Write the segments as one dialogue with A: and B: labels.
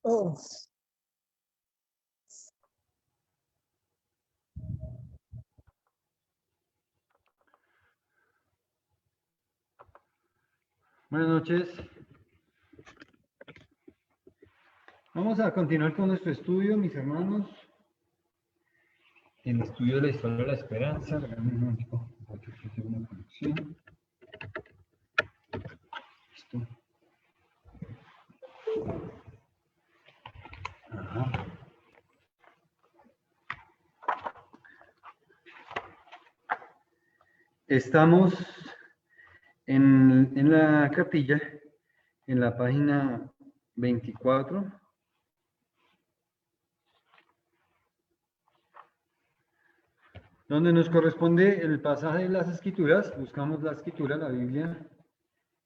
A: Oh.
B: Buenas noches. Vamos a continuar con nuestro estudio, mis hermanos. El estudio de la historia de la esperanza. Regálame un momento, porque aquí tengo una conexión. Listo. Ajá. Estamos en la cartilla, en la página 24. Donde nos corresponde el pasaje de las Escrituras. Buscamos la Escritura, la Biblia,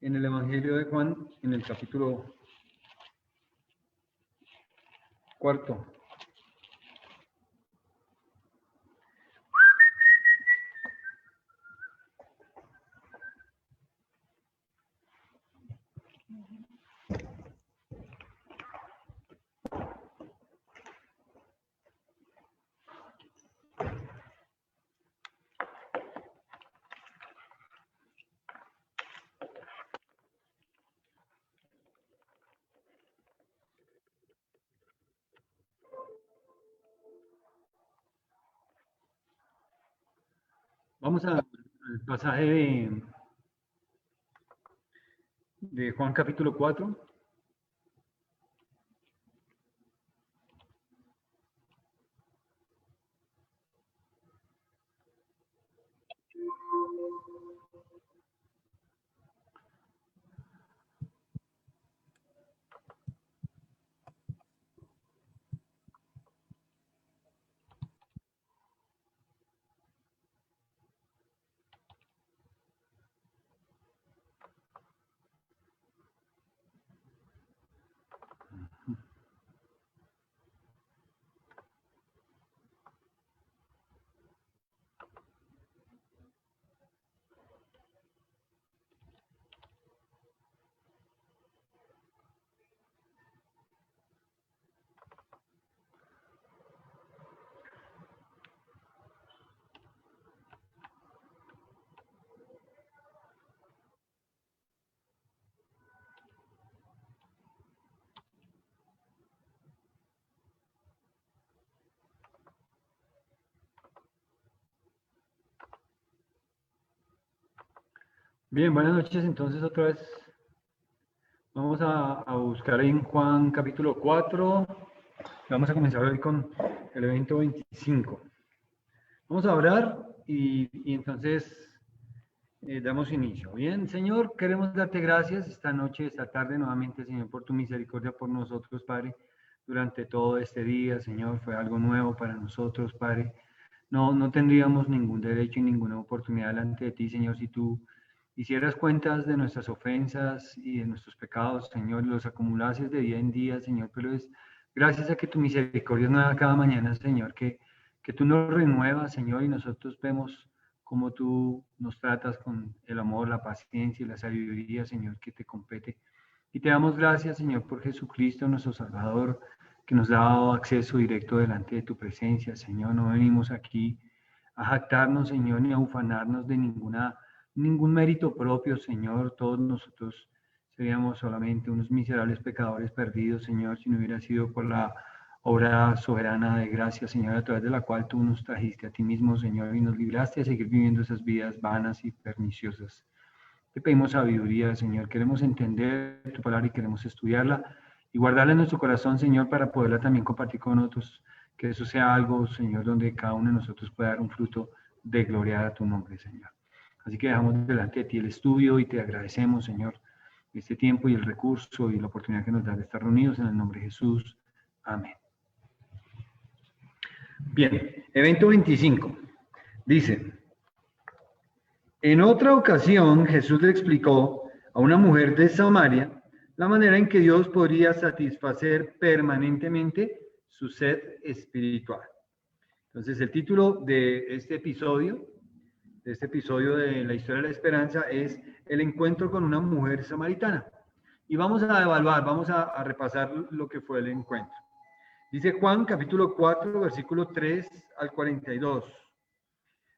B: en el Evangelio de Juan, en el capítulo 4. Vamos al pasaje de Juan capítulo 4. Bien, buenas noches. Entonces otra vez vamos a buscar en Juan capítulo 4. Vamos a comenzar hoy con el evento 25. Vamos a orar y entonces damos inicio. Bien, Señor, queremos darte gracias esta noche, esta tarde nuevamente, Señor, por tu misericordia por nosotros, Padre, durante todo este día, Señor, fue algo nuevo para nosotros, Padre. No tendríamos ningún derecho y ninguna oportunidad delante de ti, Señor, si tú hicieras cuentas de nuestras ofensas y de nuestros pecados, Señor, y los acumulases de día en día, Señor, pero es gracias a que tu misericordia es nueva cada mañana, Señor, que tú nos renuevas, Señor, y nosotros vemos cómo tú nos tratas con el amor, la paciencia y la sabiduría, Señor, que te compete. Y te damos gracias, Señor, por Jesucristo, nuestro Salvador, que nos ha dado acceso directo delante de tu presencia, Señor. No venimos aquí a jactarnos, Señor, ni a ufanarnos de ningún mérito propio, Señor. Todos nosotros seríamos solamente unos miserables pecadores perdidos, Señor, si no hubiera sido por la obra soberana de gracia, Señor, a través de la cual tú nos trajiste a ti mismo, Señor, y nos libraste de seguir viviendo esas vidas vanas y perniciosas. Te pedimos sabiduría, Señor. Queremos entender tu palabra y queremos estudiarla y guardarla en nuestro corazón, Señor, para poderla también compartir con otros. Que eso sea algo, Señor, donde cada uno de nosotros pueda dar un fruto de gloria a tu nombre, Señor. Así que dejamos delante de ti el estudio y te agradecemos, Señor, este tiempo y el recurso y la oportunidad que nos das de estar reunidos en el nombre de Jesús. Amén. Bien, evento 25. Dice: en otra ocasión, Jesús le explicó a una mujer de Samaria la manera en que Dios podría satisfacer permanentemente su sed espiritual. Entonces, el título de este episodio este episodio de la historia de la esperanza es el encuentro con una mujer samaritana. Y vamos a evaluar, vamos a repasar lo que fue el encuentro. Dice Juan capítulo 4, versículo 3 al 42.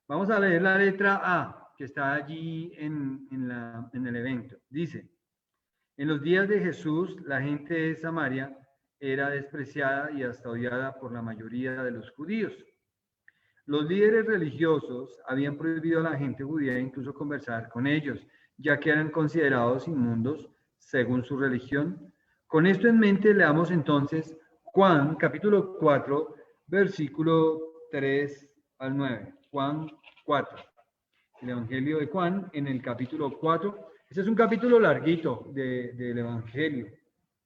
B: Vamos a leer la letra A, que está allí en el evento. Dice: en los días de Jesús, la gente de Samaria era despreciada y hasta odiada por la mayoría de los judíos. Los líderes religiosos habían prohibido a la gente judía incluso conversar con ellos, ya que eran considerados inmundos según su religión. Con esto en mente, leamos entonces Juan capítulo 4, versículo 3 al 9. Juan 4. El Evangelio de Juan en el capítulo 4. Este es un capítulo larguito del Evangelio.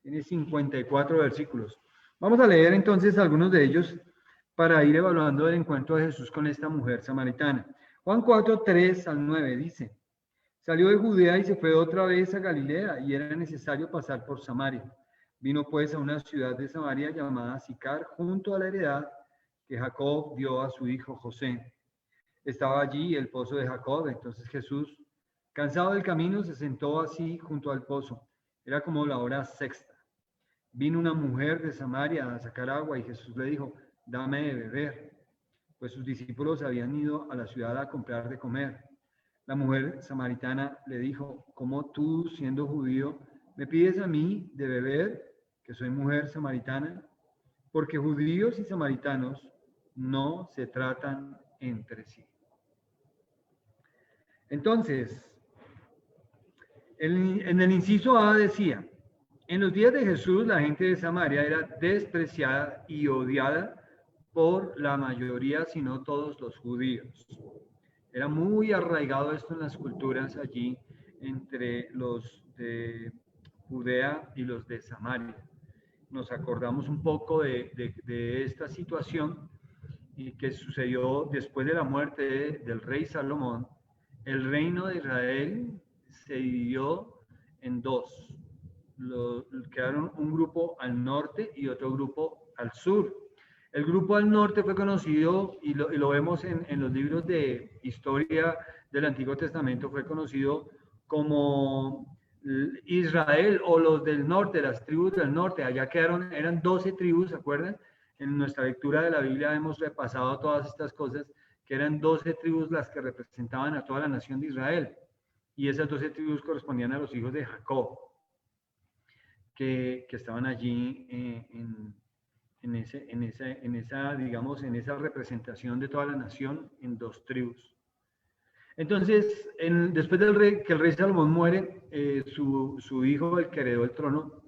B: Tiene 54 versículos. Vamos a leer entonces algunos de ellos para ir evaluando el encuentro de Jesús con esta mujer samaritana. Juan 4, 3 al 9 dice: salió de Judea y se fue otra vez a Galilea, y era necesario pasar por Samaria. Vino pues a una ciudad de Samaria llamada Sicar, junto a la heredad que Jacob dio a su hijo José. Estaba allí el pozo de Jacob. Entonces Jesús, cansado del camino, se sentó así junto al pozo. Era como la hora sexta. Vino una mujer de Samaria a sacar agua, y Jesús le dijo: dame de beber, pues sus discípulos habían ido a la ciudad a comprar de comer. La mujer samaritana le dijo: ¿cómo tú, siendo judío, me pides a mí de beber, que soy mujer samaritana? Porque judíos y samaritanos no se tratan entre sí. Entonces, en el inciso A decía: en los días de Jesús, la gente de Samaria era despreciada y odiada por la mayoría, si no todos, los judíos. Era muy arraigado esto en las culturas allí entre los de Judea y los de Samaria. Nos acordamos un poco de esta situación y que sucedió después de la muerte del rey Salomón. El reino de Israel se dividió en dos. Quedaron un grupo al norte y otro grupo al sur. El grupo al norte fue conocido, y lo vemos en los libros de historia del Antiguo Testamento, fue conocido como Israel, o los del norte, las tribus del norte. Allá quedaron, eran 12 tribus, ¿se acuerdan? En nuestra lectura de la Biblia hemos repasado todas estas cosas, que eran 12 tribus las que representaban a toda la nación de Israel. Y esas 12 tribus correspondían a los hijos de Jacob, que estaban allí en esa, digamos, en esa representación de toda la nación en dos tribus. Entonces, después que el rey Salomón muere, su hijo, el que heredó el trono,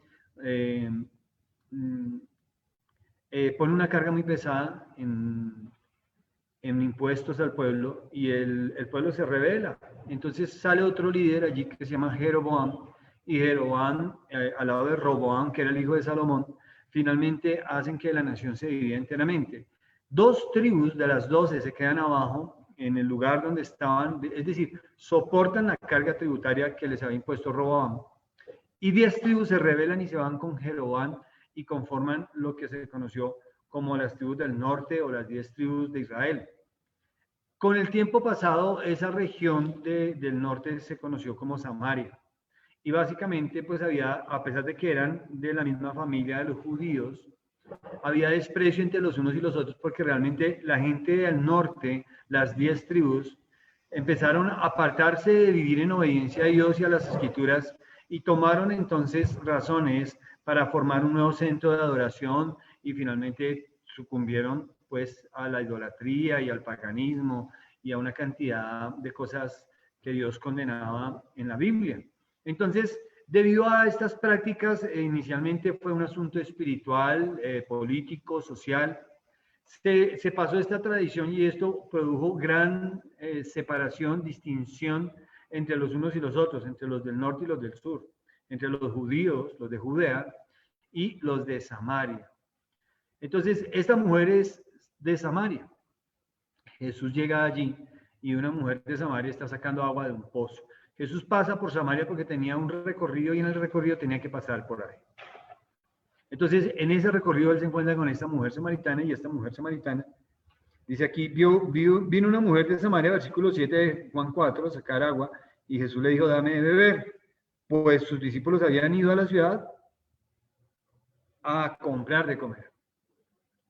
B: pone una carga muy pesada en impuestos al pueblo, y el pueblo se rebela. Entonces sale otro líder allí que se llama Jeroboam, y Jeroboam, al lado de Roboam, que era el hijo de Salomón, finalmente hacen que la nación se divida enteramente. Dos tribus de las 12 se quedan abajo en el lugar donde estaban, es decir, soportan la carga tributaria que les había impuesto Roboam, y 10 tribus se rebelan y se van con Jeroboam y conforman lo que se conoció como las tribus del norte, o las 10 tribus de Israel. Con el tiempo pasado, esa región del norte se conoció como Samaria. Y básicamente, pues había, a pesar de que eran de la misma familia de los judíos, había desprecio entre los unos y los otros, porque realmente la gente del norte, las 10 tribus, empezaron a apartarse de vivir en obediencia a Dios y a las Escrituras, y tomaron entonces razones para formar un nuevo centro de adoración, y finalmente sucumbieron pues a la idolatría y al paganismo y a una cantidad de cosas que Dios condenaba en la Biblia. Entonces, debido a estas prácticas, inicialmente fue un asunto espiritual, político, social. Se pasó esta tradición, y esto produjo gran separación, distinción entre los unos y los otros, entre los del norte y los del sur, entre los judíos, los de Judea, y los de Samaria. Entonces, esta mujer es de Samaria. Jesús llega allí, y una mujer de Samaria está sacando agua de un pozo. Jesús pasa por Samaria porque tenía un recorrido, y en el recorrido tenía que pasar por ahí. Entonces, en ese recorrido él se encuentra con esta mujer samaritana, y esta mujer samaritana Dice aquí, vino una mujer de Samaria, versículo 7 de Juan 4, a sacar agua, y Jesús le dijo, dame de beber. Pues sus discípulos habían ido a la ciudad a comprar de comer.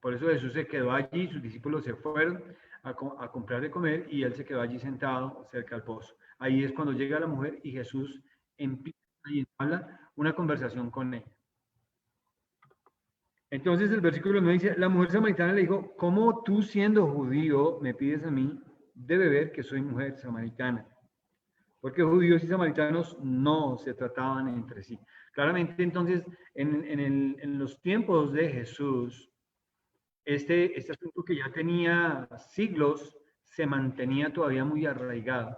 B: Por eso Jesús se quedó allí, sus discípulos se fueron a comprar de comer y él se quedó allí sentado cerca del pozo. Ahí es cuando llega la mujer y Jesús empieza y habla una conversación con ella. Entonces el versículo 9 dice, la mujer samaritana le dijo, ¿cómo tú siendo judío me pides a mí de beber que soy mujer samaritana? Porque judíos y samaritanos no se trataban entre sí. Claramente entonces en los tiempos de Jesús, este asunto que ya tenía siglos se mantenía todavía muy arraigado.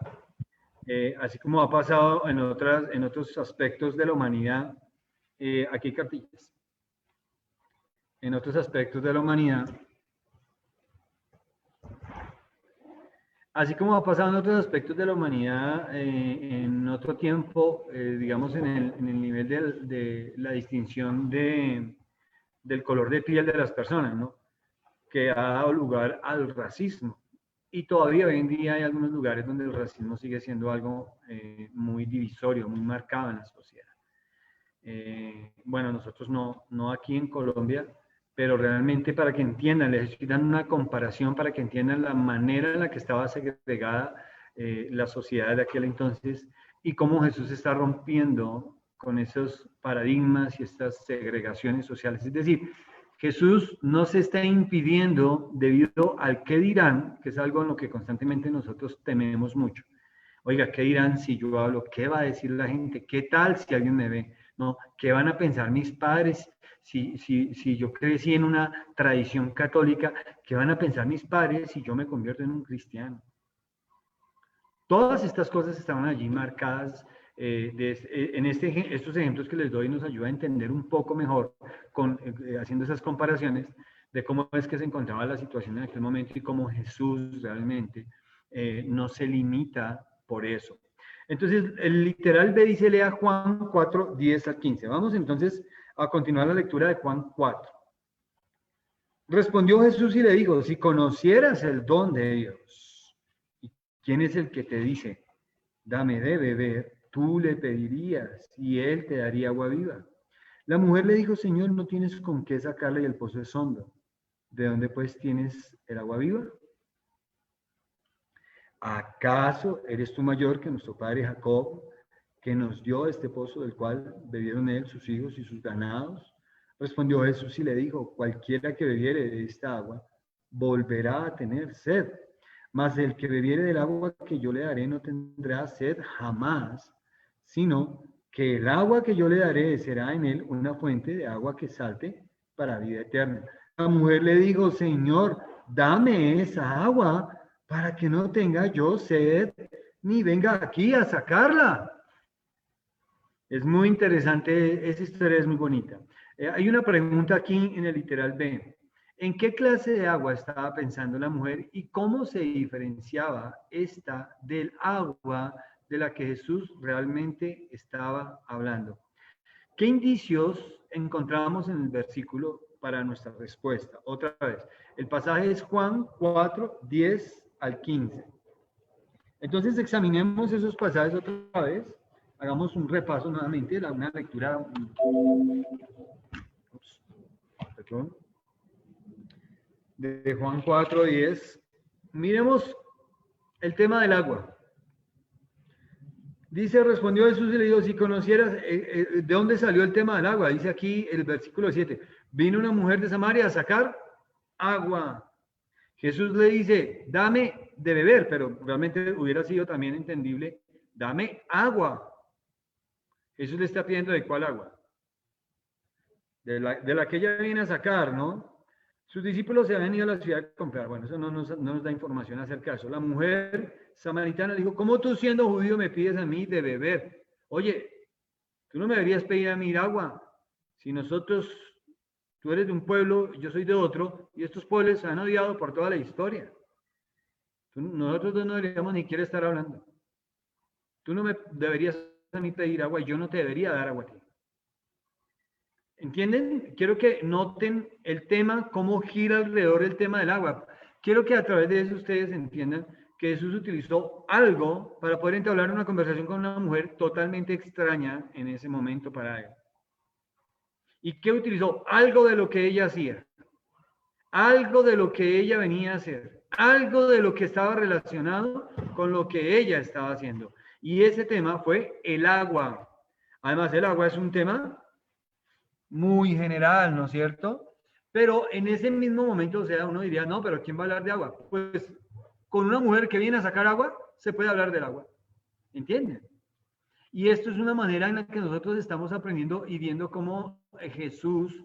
B: Así como ha pasado en otros aspectos de la humanidad, aquí hay cartillas. En otros aspectos de la humanidad, así como ha pasado en otros aspectos de la humanidad, en otro tiempo, digamos en el nivel de la distinción del color de piel de las personas, ¿no? Que ha dado lugar al racismo. Y todavía hoy en día hay algunos lugares donde el racismo sigue siendo algo muy divisorio, muy marcado en la sociedad. Bueno, nosotros no aquí en Colombia, pero realmente para que entiendan, les estoy dando una comparación para que entiendan la manera en la que estaba segregada la sociedad de aquel entonces y cómo Jesús está rompiendo con esos paradigmas y estas segregaciones sociales. Es decir, Jesús no se está impidiendo debido al qué dirán, que es algo en lo que constantemente nosotros tememos mucho. Oiga, ¿qué dirán si yo hablo? ¿Qué va a decir la gente? ¿Qué tal si alguien me ve? ¿No? ¿Qué van a pensar mis padres si yo crecí en una tradición católica? ¿Qué van a pensar mis padres si yo me convierto en un cristiano? Todas estas cosas estaban allí marcadas. Estos ejemplos que les doy nos ayuda a entender un poco mejor haciendo esas comparaciones de cómo es que se encontraba la situación en aquel momento y cómo Jesús realmente no se limita por eso. Entonces, el literal B dice, lea Juan 4, 10 al 15. Vamos entonces a continuar la lectura de Juan 4. Respondió Jesús y le dijo, si conocieras el don de Dios, ¿quién es el que te dice, dame de beber? Tú le pedirías y él te daría agua viva. La mujer le dijo, Señor, no tienes con qué sacarle y el pozo es hondo. ¿De dónde pues tienes el agua viva? ¿Acaso eres tú mayor que nuestro padre Jacob, que nos dio este pozo del cual bebieron él, sus hijos y sus ganados? Respondió Jesús y le dijo, cualquiera que bebiere de esta agua volverá a tener sed, mas el que bebiere del agua que yo le daré no tendrá sed jamás, sino que el agua que yo le daré será en él una fuente de agua que salte para vida eterna. La mujer le dijo, Señor, dame esa agua para que no tenga yo sed, ni venga aquí a sacarla. Es muy interesante, esa historia es muy bonita. Hay una pregunta aquí en el literal B. ¿En qué clase de agua estaba pensando la mujer y cómo se diferenciaba esta del agua de la que Jesús realmente estaba hablando? ¿Qué indicios encontramos en el versículo para nuestra respuesta? Otra vez, el pasaje es Juan 4, 10 al 15. Entonces examinemos esos pasajes otra vez. Hagamos un repaso nuevamente, una lectura. Perdón, de Juan 4, 10. Miremos el tema del agua. Dice, respondió Jesús y le dijo, si conocieras, ¿de dónde salió el tema del agua? Dice aquí el versículo 7. Vino una mujer de Samaria a sacar agua. Jesús le dice, dame de beber, pero realmente hubiera sido también entendible, dame agua. Jesús le está pidiendo de cuál agua. De la que ella viene a sacar, ¿no? Sus discípulos se habían ido a la ciudad a comprar. Bueno, eso no nos da información acerca de eso. La mujer samaritana dijo, ¿cómo tú siendo judío me pides a mí de beber? Oye, tú no me deberías pedir a mí agua. Si tú eres de un pueblo, yo soy de otro, y estos pueblos se han odiado por toda la historia. Nosotros no deberíamos ni siquiera estar hablando. Tú no me deberías a mí pedir agua y yo no te debería dar agua a ti. ¿Entienden? Quiero que noten el tema, cómo gira alrededor el tema del agua. quiero que a través de eso ustedes entiendan que Jesús utilizó algo para poder entablar una conversación con una mujer totalmente extraña en ese momento para él. ¿Y qué utilizó? Algo de lo que ella hacía, algo de lo que ella venía a hacer, algo de lo que estaba relacionado con lo que ella estaba haciendo. Y ese tema fue el agua. Además, el agua es un tema muy general, ¿no es cierto? Pero en ese mismo momento, o sea, uno diría, no, pero ¿quién va a hablar de agua? Pues con una mujer que viene a sacar agua, se puede hablar del agua. ¿Entienden? Y esto es una manera en la que nosotros estamos aprendiendo y viendo cómo Jesús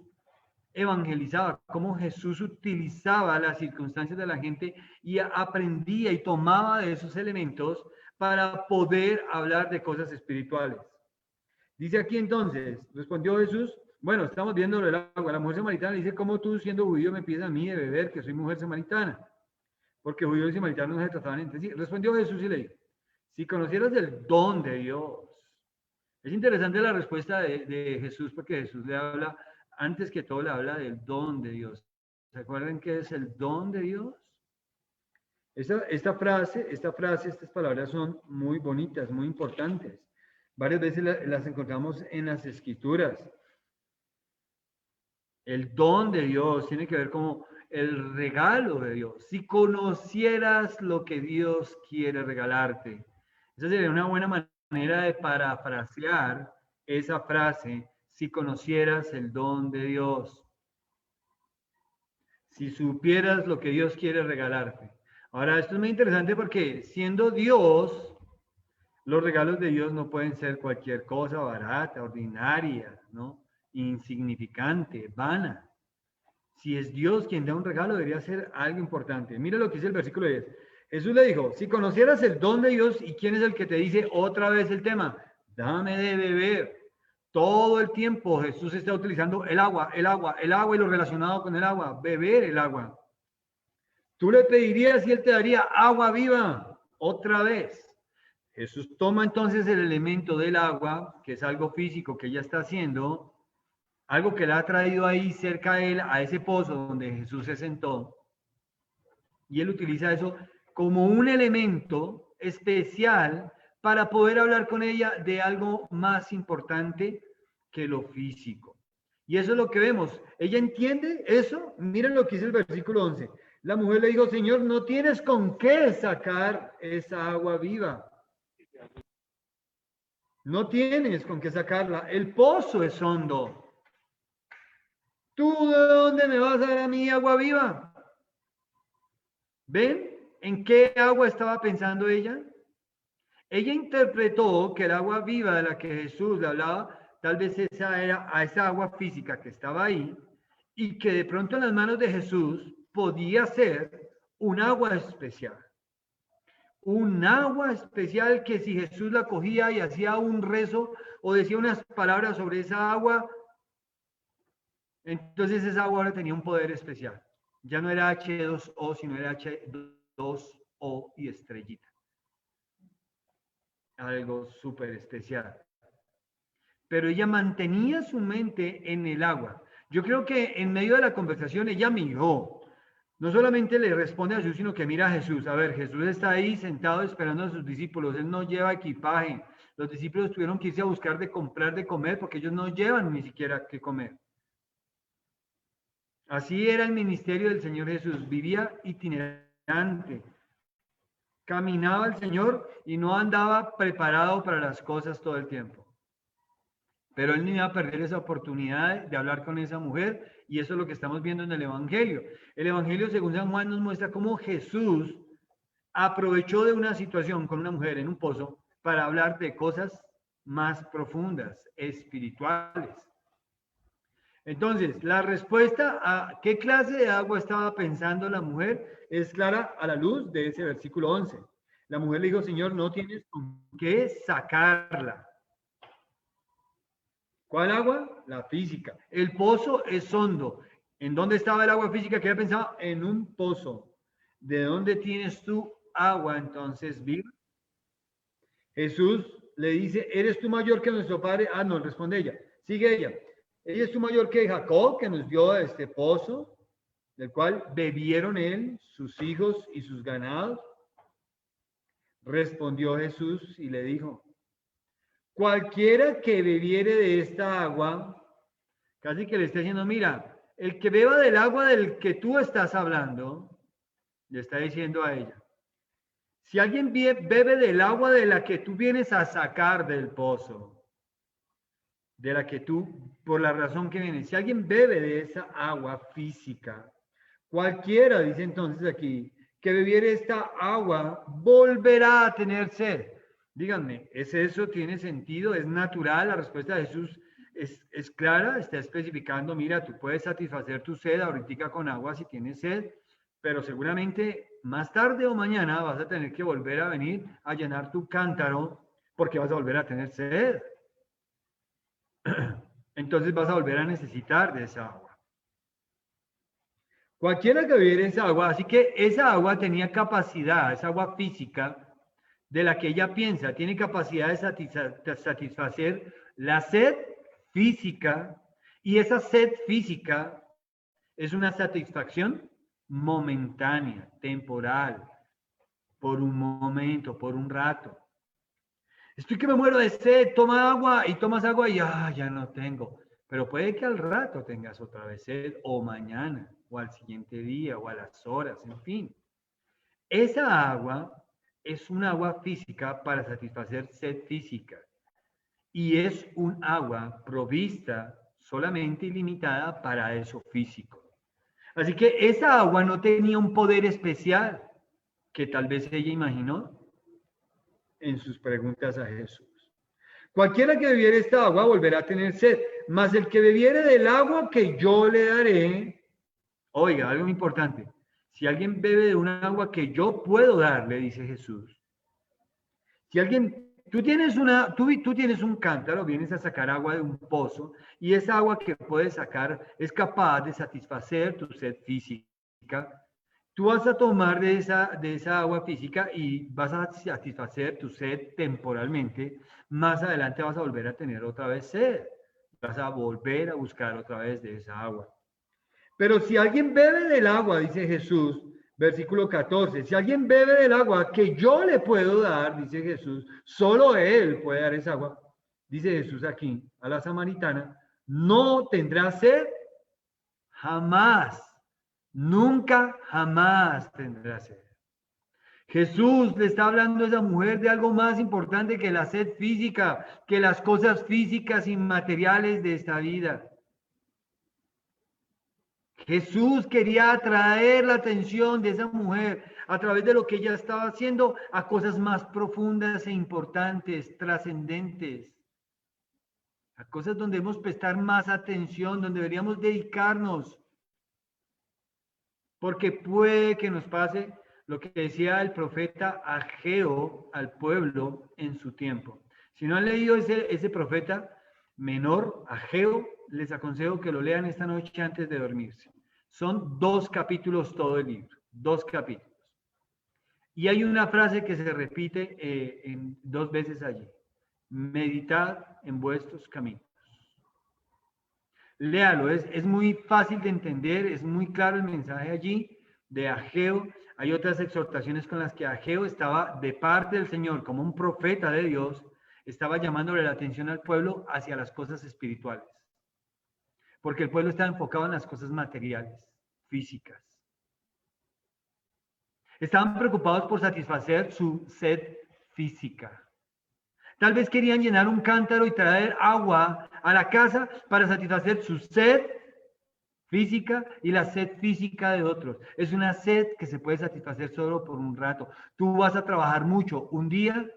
B: evangelizaba, cómo Jesús utilizaba las circunstancias de la gente y aprendía y tomaba de esos elementos para poder hablar de cosas espirituales. Dice aquí entonces, respondió Jesús, bueno, estamos viendo el agua. La mujer samaritana dice, ¿cómo tú siendo judío me pides a mí de beber, que soy mujer samaritana? Porque judíos y samaritanos no se trataban entre sí. Respondió Jesús y le dijo, si conocieras el don de Dios. Es interesante la respuesta de Jesús, porque Jesús le habla, antes que todo le habla del don de Dios. ¿Se acuerdan qué es el don de Dios? Esta frase, estas palabras son muy bonitas, muy importantes. Varias veces las encontramos en las escrituras. El don de Dios tiene que ver como el regalo de Dios. Si conocieras lo que Dios quiere regalarte. Esa sería una buena manera de parafrasear esa frase. Si conocieras el don de Dios. Si supieras lo que Dios quiere regalarte. Ahora, esto es muy interesante porque siendo Dios, los regalos de Dios no pueden ser cualquier cosa barata, ordinaria, ¿no? Insignificante, vana. Si es Dios quien da un regalo, debería ser algo importante. Mira lo que dice el versículo 10. Jesús le dijo, si conocieras el don de Dios, ¿y quién es el que te dice otra vez el tema? Dame de beber. Todo el tiempo Jesús está utilizando el agua y lo relacionado con el agua, beber el agua. Tú le pedirías y él te daría agua viva otra vez. Jesús toma entonces el elemento del agua, que es algo físico que ella está haciendo, algo que le ha traído ahí cerca de él, a ese pozo donde Jesús se sentó, y él utiliza eso como un elemento especial para poder hablar con ella de algo más importante que lo físico. Y eso es lo que vemos. Ella entiende eso. Miren lo que dice el versículo 11. La mujer le dijo, Señor, no tienes con qué sacar esa agua viva. No tienes con qué sacarla. El pozo es hondo. ¿Tú de dónde me vas a dar a mí agua viva? ¿Ven en qué agua estaba pensando ella? Ella interpretó que el agua viva de la que Jesús le hablaba, tal vez esa era a esa agua física que estaba ahí, y que de pronto en las manos de Jesús podía ser un agua especial. Un agua especial que si Jesús la cogía y hacía un rezo o decía unas palabras sobre esa agua, entonces esa agua ahora tenía un poder especial. Ya no era H2O, sino era H2O y estrellita. Algo súper especial. Pero ella mantenía su mente en el agua. Yo creo que en medio de la conversación ella miró. No solamente le responde a Jesús, sino que mira a Jesús. A ver, Jesús está ahí sentado esperando a sus discípulos. Él no lleva equipaje. Los discípulos tuvieron que irse a buscar de comprar, de comer, porque ellos no llevan ni siquiera que comer. Así era el ministerio del Señor Jesús. Vivía itinerante. Caminaba el Señor y no andaba preparado para las cosas todo el tiempo. Pero él no iba a perder esa oportunidad de hablar con esa mujer, y eso es lo que estamos viendo en el Evangelio. El Evangelio, según San Juan, nos muestra cómo Jesús aprovechó de una situación con una mujer en un pozo para hablar de cosas más profundas, espirituales. Entonces, la respuesta a qué clase de agua estaba pensando la mujer es clara a la luz de ese versículo 11. La mujer le dijo, Señor, no tienes con qué sacarla. ¿Cuál agua? La física. El pozo es hondo. ¿En dónde estaba el agua física que ella pensaba? En un pozo. ¿De dónde tienes tú agua entonces viva? Jesús le dice, ¿eres tú mayor que nuestro padre? Ah, no, responde ella. Sigue ella. ¿Ella es tú mayor que Jacob, que nos dio este pozo
C: del cual bebieron él, sus hijos y sus ganados. Respondió Jesús y le dijo, cualquiera que bebiere de esta agua, casi que le está diciendo, mira, el que beba del agua del que tú estás hablando, le está diciendo a ella, si alguien bebe del agua de la que tú vienes a sacar del pozo, de la que tú, por la razón que vienes, si alguien bebe de esa agua física, cualquiera, dice entonces aquí, que bebiere esta agua, volverá a tener sed. Díganme, ¿es eso? ¿Tiene sentido? ¿Es natural? La respuesta de Jesús es clara, está especificando, mira, tú puedes satisfacer tu sed ahorita con agua si tienes sed, pero seguramente más tarde o mañana vas a tener que volver a venir a llenar tu cántaro porque vas a volver a tener sed. Entonces vas a volver a necesitar de esa agua. Cualquiera que bebiera esa agua, así que esa agua tenía capacidad, esa agua física de la que ella piensa, tiene capacidad de satisfacer la sed física, y esa sed física es una satisfacción momentánea, temporal, por un momento, por un rato. Estoy que me muero de sed, toma agua y tomas agua y ya no tengo. Pero puede que al rato tengas otra vez sed, o mañana, o al siguiente día, o a las horas, en fin. Esa agua es un agua física para satisfacer sed física. Y es un agua provista solamente y limitada para eso físico. Así que esa agua no tenía un poder especial que tal vez ella imaginó en sus preguntas a Jesús. Cualquiera que bebiere esta agua volverá a tener sed, mas el que bebiere del agua que yo le daré, oiga, algo importante, si alguien bebe de un agua que yo puedo darle, dice Jesús, si alguien, tú tienes un cántaro, vienes a sacar agua de un pozo, y esa agua que puedes sacar es capaz de satisfacer tu sed física. Tú vas a tomar de esa agua física y vas a satisfacer tu sed temporalmente. Más adelante vas a volver a tener otra vez sed. Vas a volver a buscar otra vez de esa agua. Pero si alguien bebe del agua, dice Jesús, versículo 14, si alguien bebe del agua que yo le puedo dar, dice Jesús, solo él puede dar esa agua. Dice Jesús aquí a la samaritana, no tendrá sed jamás. Nunca, jamás tendrá sed. Jesús le está hablando a esa mujer de algo más importante que la sed física, que las cosas físicas y materiales de esta vida. Jesús quería atraer la atención de esa mujer a través de lo que ella estaba haciendo a cosas más profundas e importantes, trascendentes. A cosas donde debemos prestar más atención, donde deberíamos dedicarnos. Porque puede que nos pase lo que decía el profeta Ageo al pueblo en su tiempo. Si no han leído ese profeta menor, Ageo, les aconsejo que lo lean esta noche antes de dormirse. Son 2 capítulos todo el libro, 2 capítulos. Y hay una frase que se repite 2 veces allí. Meditad en vuestros caminos. Léalo, es muy fácil de entender, es muy claro el mensaje allí de Ageo. Hay otras exhortaciones con las que Ageo estaba de parte del Señor, como un profeta de Dios, estaba llamándole la atención al pueblo hacia las cosas espirituales. Porque el pueblo estaba enfocado en las cosas materiales, físicas. Estaban preocupados por satisfacer su sed física. Tal vez querían llenar un cántaro y traer agua a la casa para satisfacer su sed física y la sed física de otros. Es una sed que se puede satisfacer solo por un rato. Tú vas a trabajar mucho un día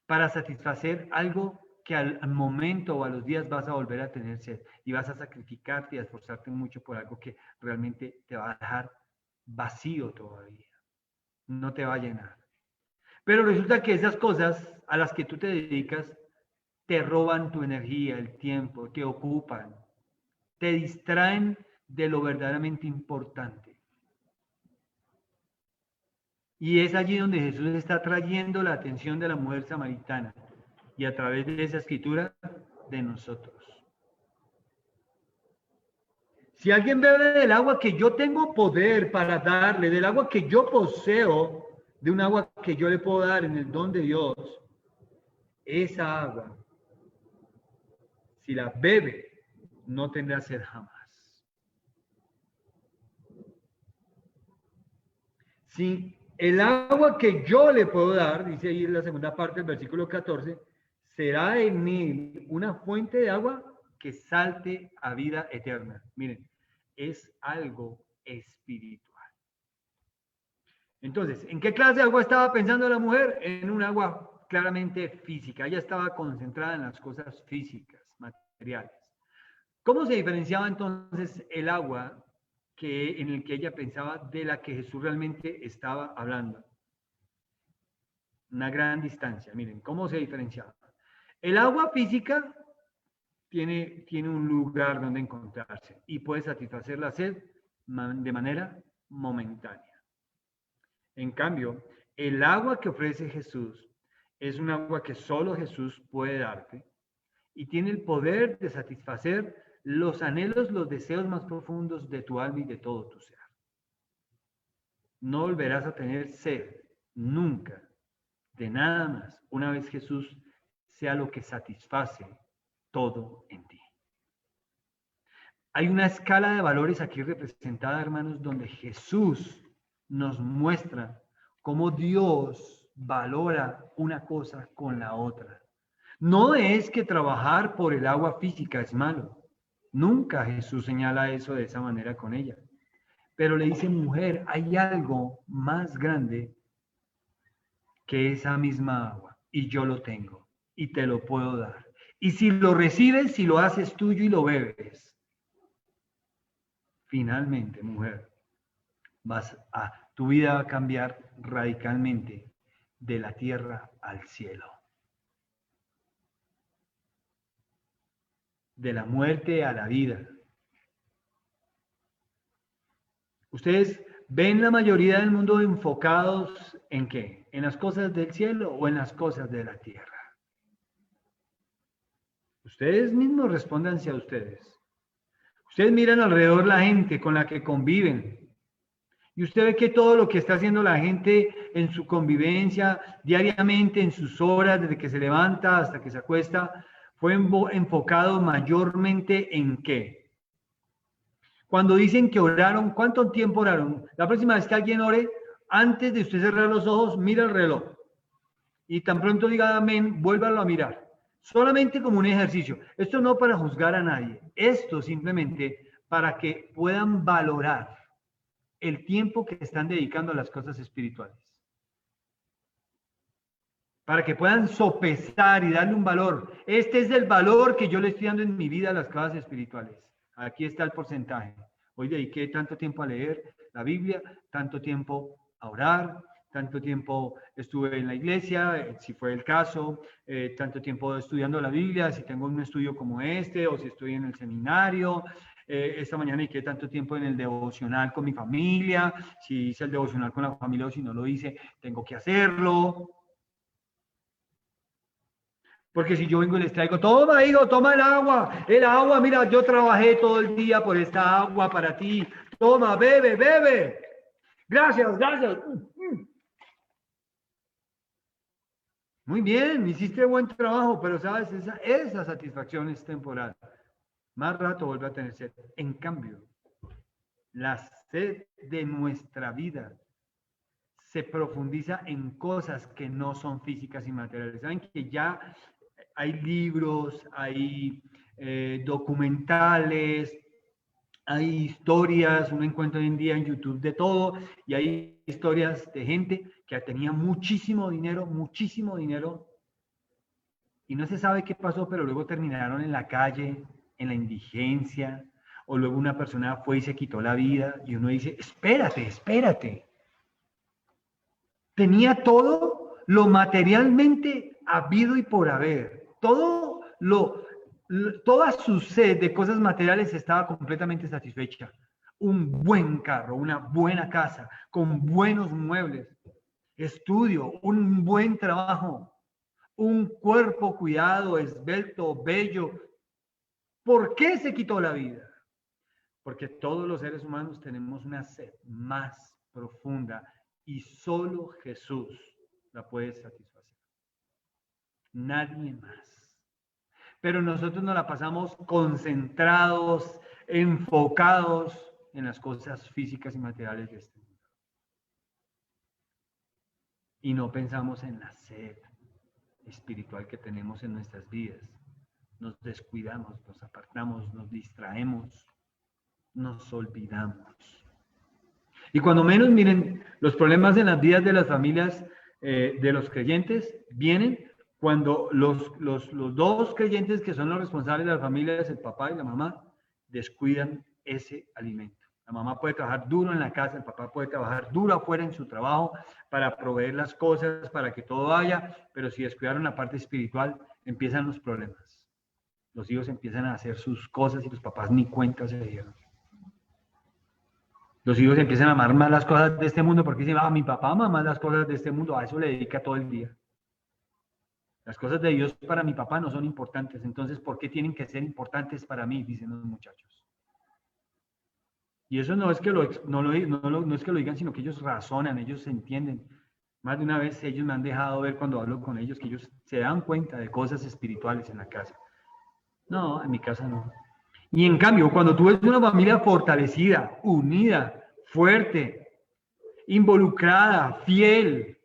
C: para satisfacer algo que al momento o a los días vas a volver a tener sed y vas a sacrificarte y a esforzarte mucho por algo que realmente te va a dejar vacío todavía. No te va a llenar. Pero resulta que esas cosas a las que tú te dedicas te roban tu energía, el tiempo, te ocupan, te distraen de lo verdaderamente importante. Y es allí donde Jesús está trayendo la atención de la mujer samaritana y a través de esa escritura de nosotros. Si alguien bebe del agua que yo tengo poder para darle, del agua que yo poseo, de un agua que yo le puedo dar en el don de Dios, esa agua, si la bebe, no tendrá sed jamás. Si el agua que yo le puedo dar, dice ahí en la segunda parte del versículo 14, será en él una fuente de agua que salte a vida eterna. Miren, es algo espiritual. Entonces, ¿en qué clase de agua estaba pensando la mujer? En un agua claramente física. Ella estaba concentrada en las cosas físicas, materiales. ¿Cómo se diferenciaba entonces el agua en el que ella pensaba de la que Jesús realmente estaba hablando? Una gran distancia. Miren, ¿cómo se diferenciaba? El agua física tiene un lugar donde encontrarse y puede satisfacer la sed de manera momentánea. En cambio, el agua que ofrece Jesús es un agua que solo Jesús puede darte y tiene el poder de satisfacer los anhelos, los deseos más profundos de tu alma y de todo tu ser. No volverás a tener sed nunca de nada más una vez Jesús sea lo que satisface todo en ti. Hay una escala de valores aquí representada, hermanos, donde Jesús nos muestra cómo Dios valora una cosa con la otra. No es que trabajar por el agua física es malo. Nunca Jesús señala eso de esa manera con ella. Pero le dice, mujer, hay algo más grande que esa misma agua y yo lo tengo y te lo puedo dar. Y si lo recibes, si lo haces tuyo y lo bebes, finalmente, mujer, tu vida va a cambiar radicalmente de la tierra al cielo. De la muerte a la vida. Ustedes ven la mayoría del mundo enfocados ¿en qué? ¿En las cosas del cielo o en las cosas de la tierra? Ustedes mismos respóndanse a ustedes. Ustedes miran alrededor la gente con la que conviven. Y usted ve que todo lo que está haciendo la gente en su convivencia, diariamente, en sus horas, desde que se levanta hasta que se acuesta, fue enfocado mayormente ¿en qué? Cuando dicen que oraron, ¿cuánto tiempo oraron? La próxima vez que alguien ore, antes de usted cerrar los ojos, mira el reloj. Y tan pronto diga amén, vuélvalo a mirar. Solamente como un ejercicio. Esto no para juzgar a nadie. Esto simplemente para que puedan valorar el tiempo que están dedicando a las cosas espirituales. Para que puedan sopesar y darle un valor. Este es el valor que yo le estoy dando en mi vida a las cosas espirituales. Aquí está el porcentaje. Hoy dediqué tanto tiempo a leer la Biblia, tanto tiempo a orar, tanto tiempo estuve en la iglesia, si fue el caso, tanto tiempo estudiando la Biblia, si tengo un estudio como este, o si estoy en el seminario. Esta mañana dediqué tanto tiempo en el devocional con mi familia, si hice el devocional con la familia o si no lo hice, tengo que hacerlo. Porque si yo vengo y les traigo, toma, hijo, toma el agua, mira, yo trabajé todo el día por esta agua para ti, toma, bebe, bebe. Gracias, gracias. Muy bien, hiciste buen trabajo, pero sabes, esa satisfacción es temporal. Más rato vuelve a tener sed. En cambio, la sed de nuestra vida se profundiza en cosas que no son físicas y materiales. Saben que ya hay libros, hay documentales, hay historias, uno encuentra hoy en día en YouTube de todo, y hay historias de gente que tenía muchísimo dinero, y no se sabe qué pasó, pero luego terminaron en la calle, en la indigencia, o luego una persona fue y se quitó la vida, y uno dice, espérate. Tenía todo lo materialmente habido y por haber. Toda su sed de cosas materiales estaba completamente satisfecha. Un buen carro, una buena casa, con buenos muebles, estudio, un buen trabajo, un cuerpo cuidado, esbelto, bello. ¿Por qué se quitó la vida? Porque todos los seres humanos tenemos una sed más profunda y solo Jesús la puede satisfacer. Nadie más. Pero nosotros nos la pasamos concentrados, enfocados en las cosas físicas y materiales de este mundo. Y no pensamos en la sed espiritual que tenemos en nuestras vidas. Nos descuidamos, nos apartamos, nos distraemos, nos olvidamos. Y cuando menos, miren, los problemas en las vidas de las familias de los creyentes vienen cuando los dos creyentes que son los responsables de las familias, el papá y la mamá, descuidan ese alimento. La mamá puede trabajar duro en la casa, el papá puede trabajar duro afuera en su trabajo para proveer las cosas, para que todo vaya, pero si descuidaron la parte espiritual, empiezan los problemas. Los hijos empiezan a hacer sus cosas y los papás ni cuenta se dieron. Los hijos empiezan a amar más las cosas de este mundo porque dicen, mi papá ama más las cosas de este mundo, a eso le dedica todo el día. Las cosas de Dios para mi papá no son importantes, entonces, ¿por qué tienen que ser importantes para mí? Dicen los muchachos. Y eso no es que no es que lo digan, sino que ellos razonan, ellos se entienden. Más de una vez ellos me han dejado ver cuando hablo con ellos que ellos se dan cuenta de cosas espirituales en la casa. No, en mi casa no. Y en cambio, cuando tú ves una familia fortalecida, unida, fuerte, involucrada, fiel,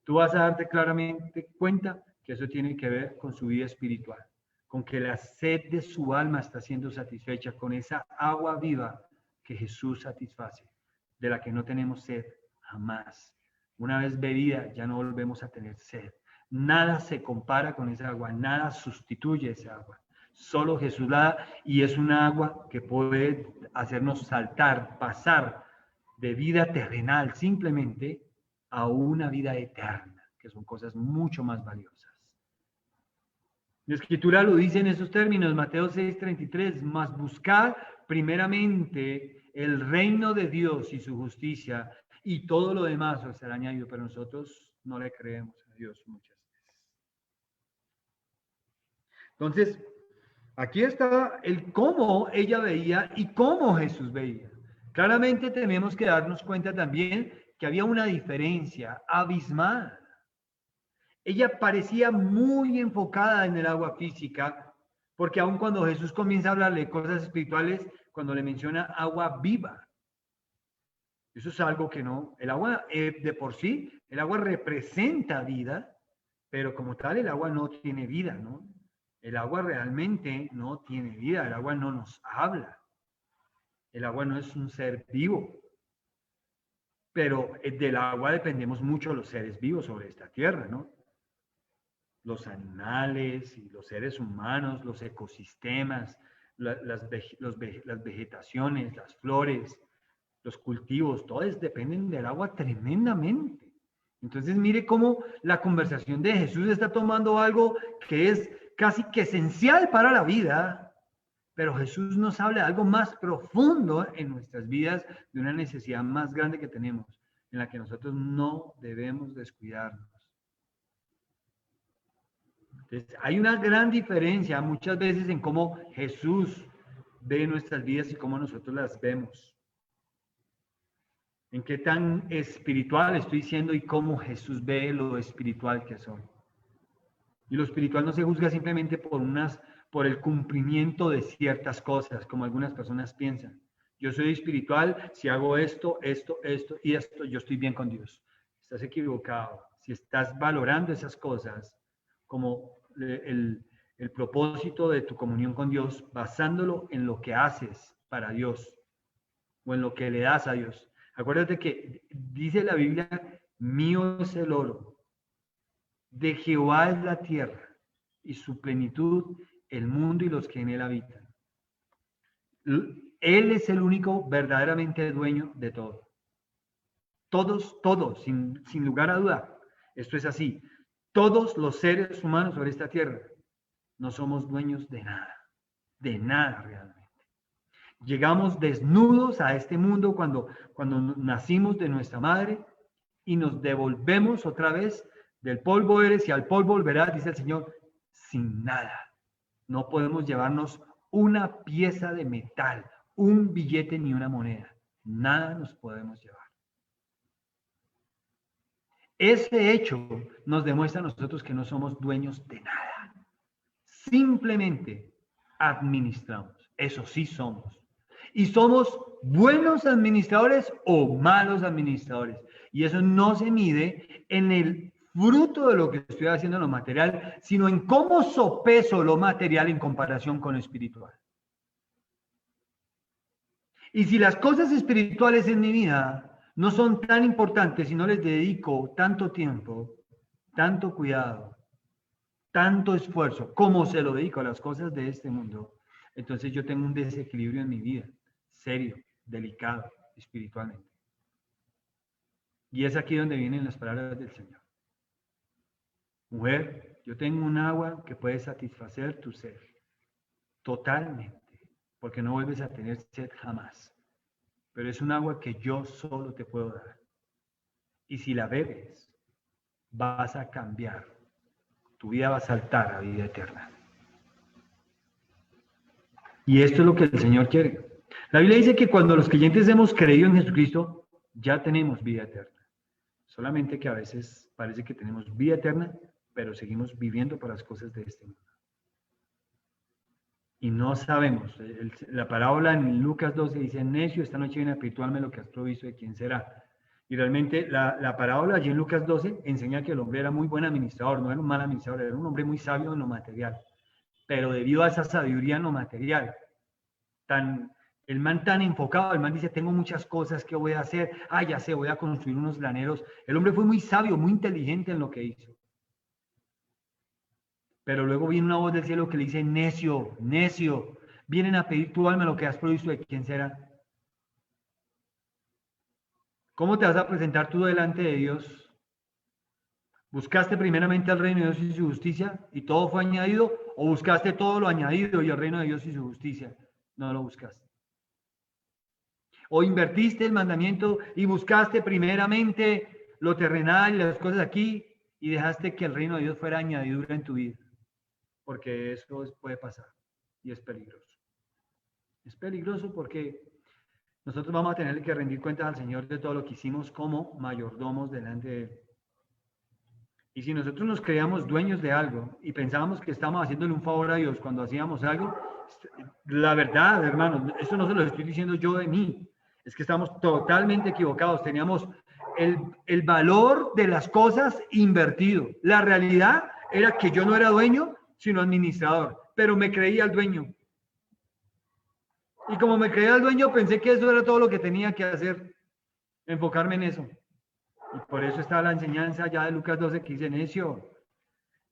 C: tú vas a darte claramente cuenta que eso tiene que ver con su vida espiritual, con que la sed de su alma está siendo satisfecha con esa agua viva que Jesús satisface, de la que no tenemos sed jamás. Una vez bebida, ya no volvemos a tener sed. Nada se compara con esa agua, nada sustituye esa agua. Solo Jesús la da y es una agua que puede hacernos saltar, pasar de vida terrenal simplemente a una vida eterna, que son cosas mucho más valiosas. La Escritura lo dice en esos términos, Mateo 6:33, mas buscar primeramente el reino de Dios y su justicia y todo lo demás os será añadido, pero nosotros no le creemos a Dios muchas veces. Entonces, aquí está el cómo ella veía y cómo Jesús veía. Claramente tenemos que darnos cuenta también que había una diferencia abismal. Ella parecía muy enfocada en el agua física, porque aun cuando Jesús comienza a hablarle de cosas espirituales, cuando le menciona agua viva, eso es algo que no, el agua de por sí, el agua representa vida, pero como tal el agua no tiene vida, ¿no? El agua realmente no tiene vida, el agua no nos habla. El agua no es un ser vivo. Pero del agua dependemos mucho los seres vivos sobre esta tierra, ¿no? Los animales y los seres humanos, los ecosistemas, las vegetaciones, las flores, los cultivos, todos dependen del agua tremendamente. Entonces mire cómo la conversación de Jesús está tomando algo que es casi que esencial para la vida, pero Jesús nos habla de algo más profundo en nuestras vidas, de una necesidad más grande que tenemos, en la que nosotros no debemos descuidarnos. Entonces, hay una gran diferencia muchas veces en cómo Jesús ve nuestras vidas y cómo nosotros las vemos. En qué tan espiritual estoy siendo y cómo Jesús ve lo espiritual que soy. Y lo espiritual no se juzga simplemente por el cumplimiento de ciertas cosas, como algunas personas piensan. Yo soy espiritual si hago esto, esto, esto y esto, yo estoy bien con Dios. Estás equivocado. Si estás valorando esas cosas como el propósito de tu comunión con Dios, basándolo en lo que haces para Dios o en lo que le das a Dios. Acuérdate que dice la Biblia, mío es el oro, de Jehová es la tierra y su plenitud, el mundo y los que en él habitan. Él es el único verdaderamente dueño de todo. Todos, sin lugar a duda. Esto es así. Todos los seres humanos sobre esta tierra no somos dueños de nada realmente. Llegamos desnudos a este mundo cuando nacimos de nuestra madre y nos devolvemos otra vez. Del polvo eres y al polvo volverás, dice el Señor, sin nada. No podemos llevarnos una pieza de metal, un billete ni una moneda. Nada nos podemos llevar. Ese hecho nos demuestra a nosotros que no somos dueños de nada. Simplemente administramos. Eso sí somos. Y somos buenos administradores o malos administradores. Y eso no se mide en el fruto de lo que estoy haciendo en lo material, sino en cómo sopeso lo material en comparación con lo espiritual. Y si las cosas espirituales en mi vida no son tan importantes y no les dedico tanto tiempo, tanto cuidado, tanto esfuerzo, como se lo dedico a las cosas de este mundo, entonces yo tengo un desequilibrio en mi vida, serio, delicado, espiritualmente. Y es aquí donde vienen las palabras del Señor. Mujer, yo tengo un agua que puede satisfacer tu sed totalmente, porque no vuelves a tener sed jamás. Pero es un agua que yo solo te puedo dar. Y si la bebes, vas a cambiar. Tu vida va a saltar a vida eterna. Y esto es lo que el Señor quiere. La Biblia dice que cuando los creyentes hemos creído en Jesucristo, ya tenemos vida eterna. Solamente que a veces parece que tenemos vida eterna, pero seguimos viviendo para las cosas de este mundo. Y no sabemos. La parábola en Lucas 12 dice, necio, esta noche viene a espiritualme lo que has provisto de quién será. Y realmente la parábola allí en Lucas 12 enseña que el hombre era muy buen administrador, no era un mal administrador, era un hombre muy sabio en lo material. Pero debido a esa sabiduría en lo material, el man tan enfocado, el man dice, tengo muchas cosas que voy a hacer, ya sé, voy a construir unos graneros. El hombre fue muy sabio, muy inteligente en lo que hizo. Pero luego viene una voz del cielo que le dice, necio, necio, vienen a pedir tu alma lo que has provisto de quién será. ¿Cómo te vas a presentar tú delante de Dios? ¿Buscaste primeramente el reino de Dios y su justicia y todo fue añadido? ¿O buscaste todo lo añadido y el reino de Dios y su justicia? No lo buscaste. ¿O invertiste el mandamiento y buscaste primeramente lo terrenal y las cosas aquí y dejaste que el reino de Dios fuera añadidura en tu vida? Porque eso puede pasar y es peligroso. Es peligroso porque nosotros vamos a tener que rendir cuentas al Señor de todo lo que hicimos como mayordomos delante de Él. Y si nosotros nos creíamos dueños de algo y pensábamos que estábamos haciéndole un favor a Dios cuando hacíamos algo, la verdad, hermanos, eso no se lo estoy diciendo yo de mí, es que estamos totalmente equivocados. Teníamos el valor de las cosas invertido. La realidad era que yo no era dueño, sino administrador, pero me creía el dueño. Y como me creía el dueño, pensé que eso era todo lo que tenía que hacer, enfocarme en eso. Y por eso está la enseñanza ya de Lucas 12 que dice necio.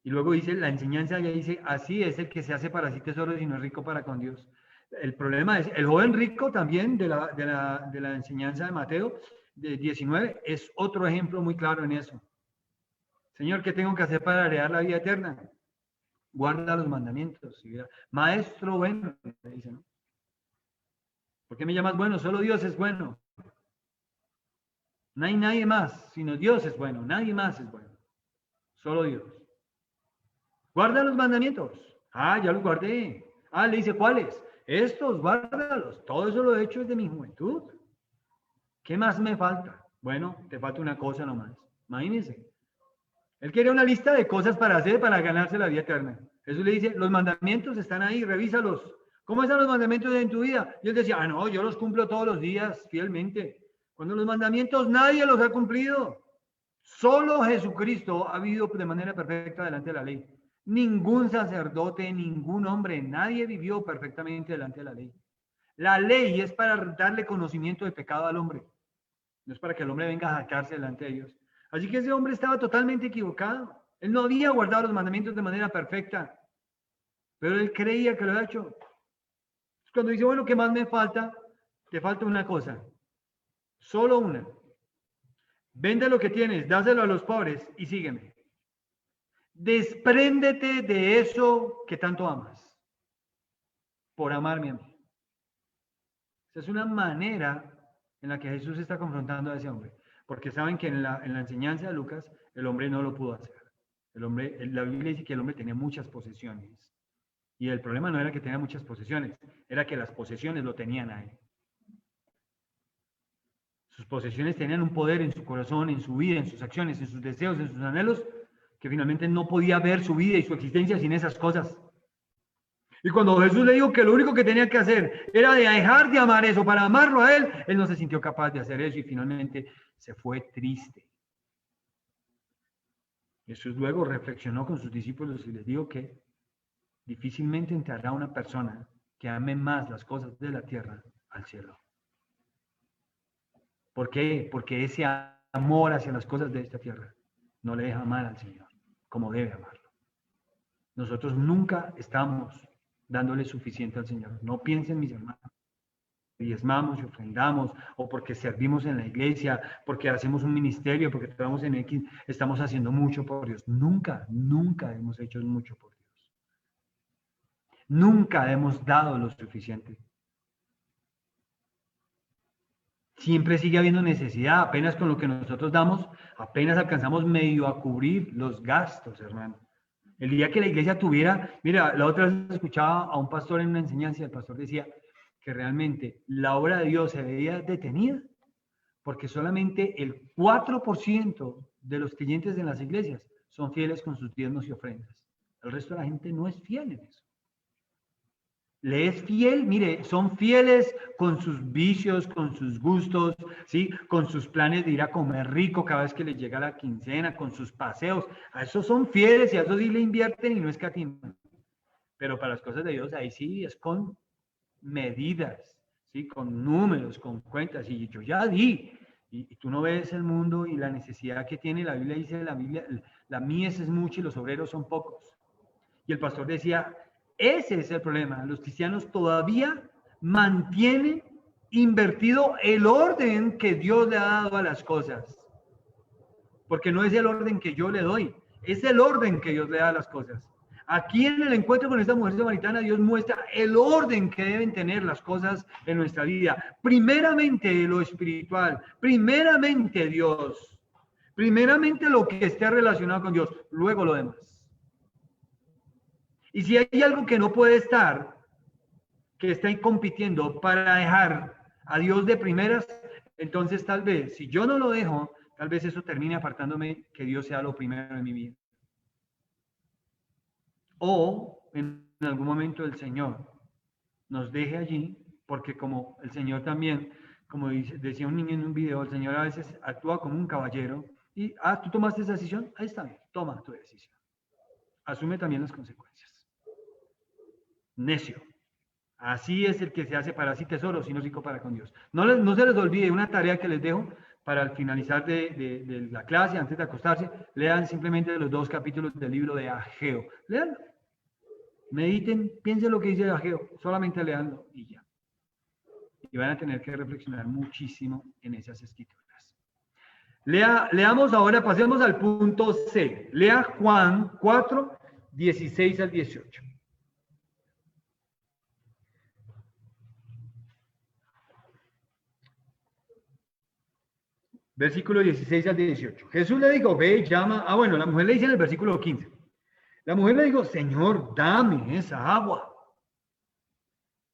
C: Y luego dice, la enseñanza ya dice, así es el que se hace para sí tesoros y no es rico para con Dios. El problema es, el joven rico también de la enseñanza de Mateo de 19 es otro ejemplo muy claro en eso. Señor, ¿qué tengo que hacer para heredar la vida eterna? Guarda los mandamientos. Maestro bueno, dice, ¿no? ¿Por qué me llamas bueno? Solo Dios es bueno. No hay nadie más, sino Dios es bueno. Nadie más es bueno. Solo Dios. Guarda los mandamientos. Ya los guardé. Le dice, ¿cuáles? Estos, guárdalos. Todo eso lo he hecho desde mi juventud. ¿Qué más me falta? Bueno, te falta una cosa nomás. Imagínense. Él quería una lista de cosas para hacer para ganarse la vida eterna. Jesús le dice, los mandamientos están ahí, revísalos. ¿Cómo están los mandamientos en tu vida? Y él decía, no, yo los cumplo todos los días, fielmente. Cuando los mandamientos nadie los ha cumplido. Solo Jesucristo ha vivido de manera perfecta delante de la ley. Ningún sacerdote, ningún hombre, nadie vivió perfectamente delante de la ley. La ley es para darle conocimiento de pecado al hombre. No es para que el hombre venga a jactarse delante de Dios. Así que ese hombre estaba totalmente equivocado. Él no había guardado los mandamientos de manera perfecta, pero él creía que lo había hecho. Cuando dice, bueno, ¿qué más me falta? Te falta una cosa. Solo una. Vende lo que tienes, dáselo a los pobres y sígueme. Despréndete de eso que tanto amas, por amarme a mí. Esa es una manera en la que Jesús está confrontando a ese hombre, porque saben que en la enseñanza de Lucas el hombre no lo pudo hacer. La Biblia dice que el hombre tenía muchas posesiones Y el problema no era que tenía muchas posesiones, era que las posesiones lo tenían a él. Sus posesiones tenían un poder en su corazón, en su vida, en sus acciones, en sus deseos, en sus anhelos, que finalmente no podía ver su vida y su existencia sin esas cosas. Y cuando Jesús le dijo que lo único que tenía que hacer era dejar de amar eso para amarlo a él, él no se sintió capaz de hacer eso y finalmente se fue triste. Jesús luego reflexionó con sus discípulos y les dijo que difícilmente entrará una persona que ame más las cosas de la tierra al cielo. ¿Por qué? Porque ese amor hacia las cosas de esta tierra no le deja amar al Señor como debe amarlo. Nosotros nunca estamos dándole suficiente al Señor. No piensen, mis hermanos, que diezmamos y ofrendamos, o porque servimos en la iglesia, porque hacemos un ministerio, porque trabajamos en X, estamos haciendo mucho por Dios. Nunca, nunca hemos hecho mucho por Dios. Nunca hemos dado lo suficiente. Siempre sigue habiendo necesidad, apenas con lo que nosotros damos, apenas alcanzamos medio a cubrir los gastos, hermano. El día que la iglesia tuviera, mira, la otra vez escuchaba a un pastor en una enseñanza, el pastor decía que realmente la obra de Dios se veía detenida porque solamente el 4% de los creyentes en las iglesias son fieles con sus diezmos y ofrendas. El resto de la gente no es fiel en eso. Le es fiel, mire, son fieles con sus vicios, con sus gustos, ¿sí? Con sus planes de ir a comer rico cada vez que les llega la quincena, con sus paseos. A esos son fieles y a esos sí le invierten y no escatiman. Pero para las cosas de Dios, ahí sí es con medidas, ¿sí? Con números, con cuentas. Y yo ya di. Y tú no ves el mundo y la necesidad que tiene. La Biblia dice, la mies es mucha y los obreros son pocos. Y el pastor decía, ese es el problema. Los cristianos todavía mantienen invertido el orden que Dios le ha dado a las cosas. Porque no es el orden que yo le doy, es el orden que Dios le da a las cosas. Aquí en el encuentro con esta mujer samaritana, Dios muestra el orden que deben tener las cosas en nuestra vida. Primeramente lo espiritual, primeramente Dios, primeramente lo que esté relacionado con Dios, luego lo demás. Y si hay algo que no puede estar, que está compitiendo para dejar a Dios de primeras, entonces tal vez, si yo no lo dejo, tal vez eso termine apartándome que Dios sea lo primero en mi vida. O en algún momento el Señor nos deje allí, porque como el Señor también, como decía un niño en un video, el Señor a veces actúa como un caballero y, tú tomaste esa decisión, ahí está bien, toma tu decisión. Asume también las consecuencias. Necio. Así es el que se hace para sí tesoro, sino rico para con Dios. No se les olvide una tarea que les dejo para al finalizar de la clase, antes de acostarse, lean simplemente los 2 capítulos del libro de Ageo. Leanlo. Mediten, piensen lo que dice Ageo, solamente leanlo y ya. Y van a tener que reflexionar muchísimo en esas escrituras. Leamos ahora, pasemos al punto C. Lea Juan 4, 16 al 18. Versículo 16 al 18. Jesús le dijo, ve, llama. Bueno, la mujer le dice en el versículo 15. La mujer le dijo, Señor, dame esa agua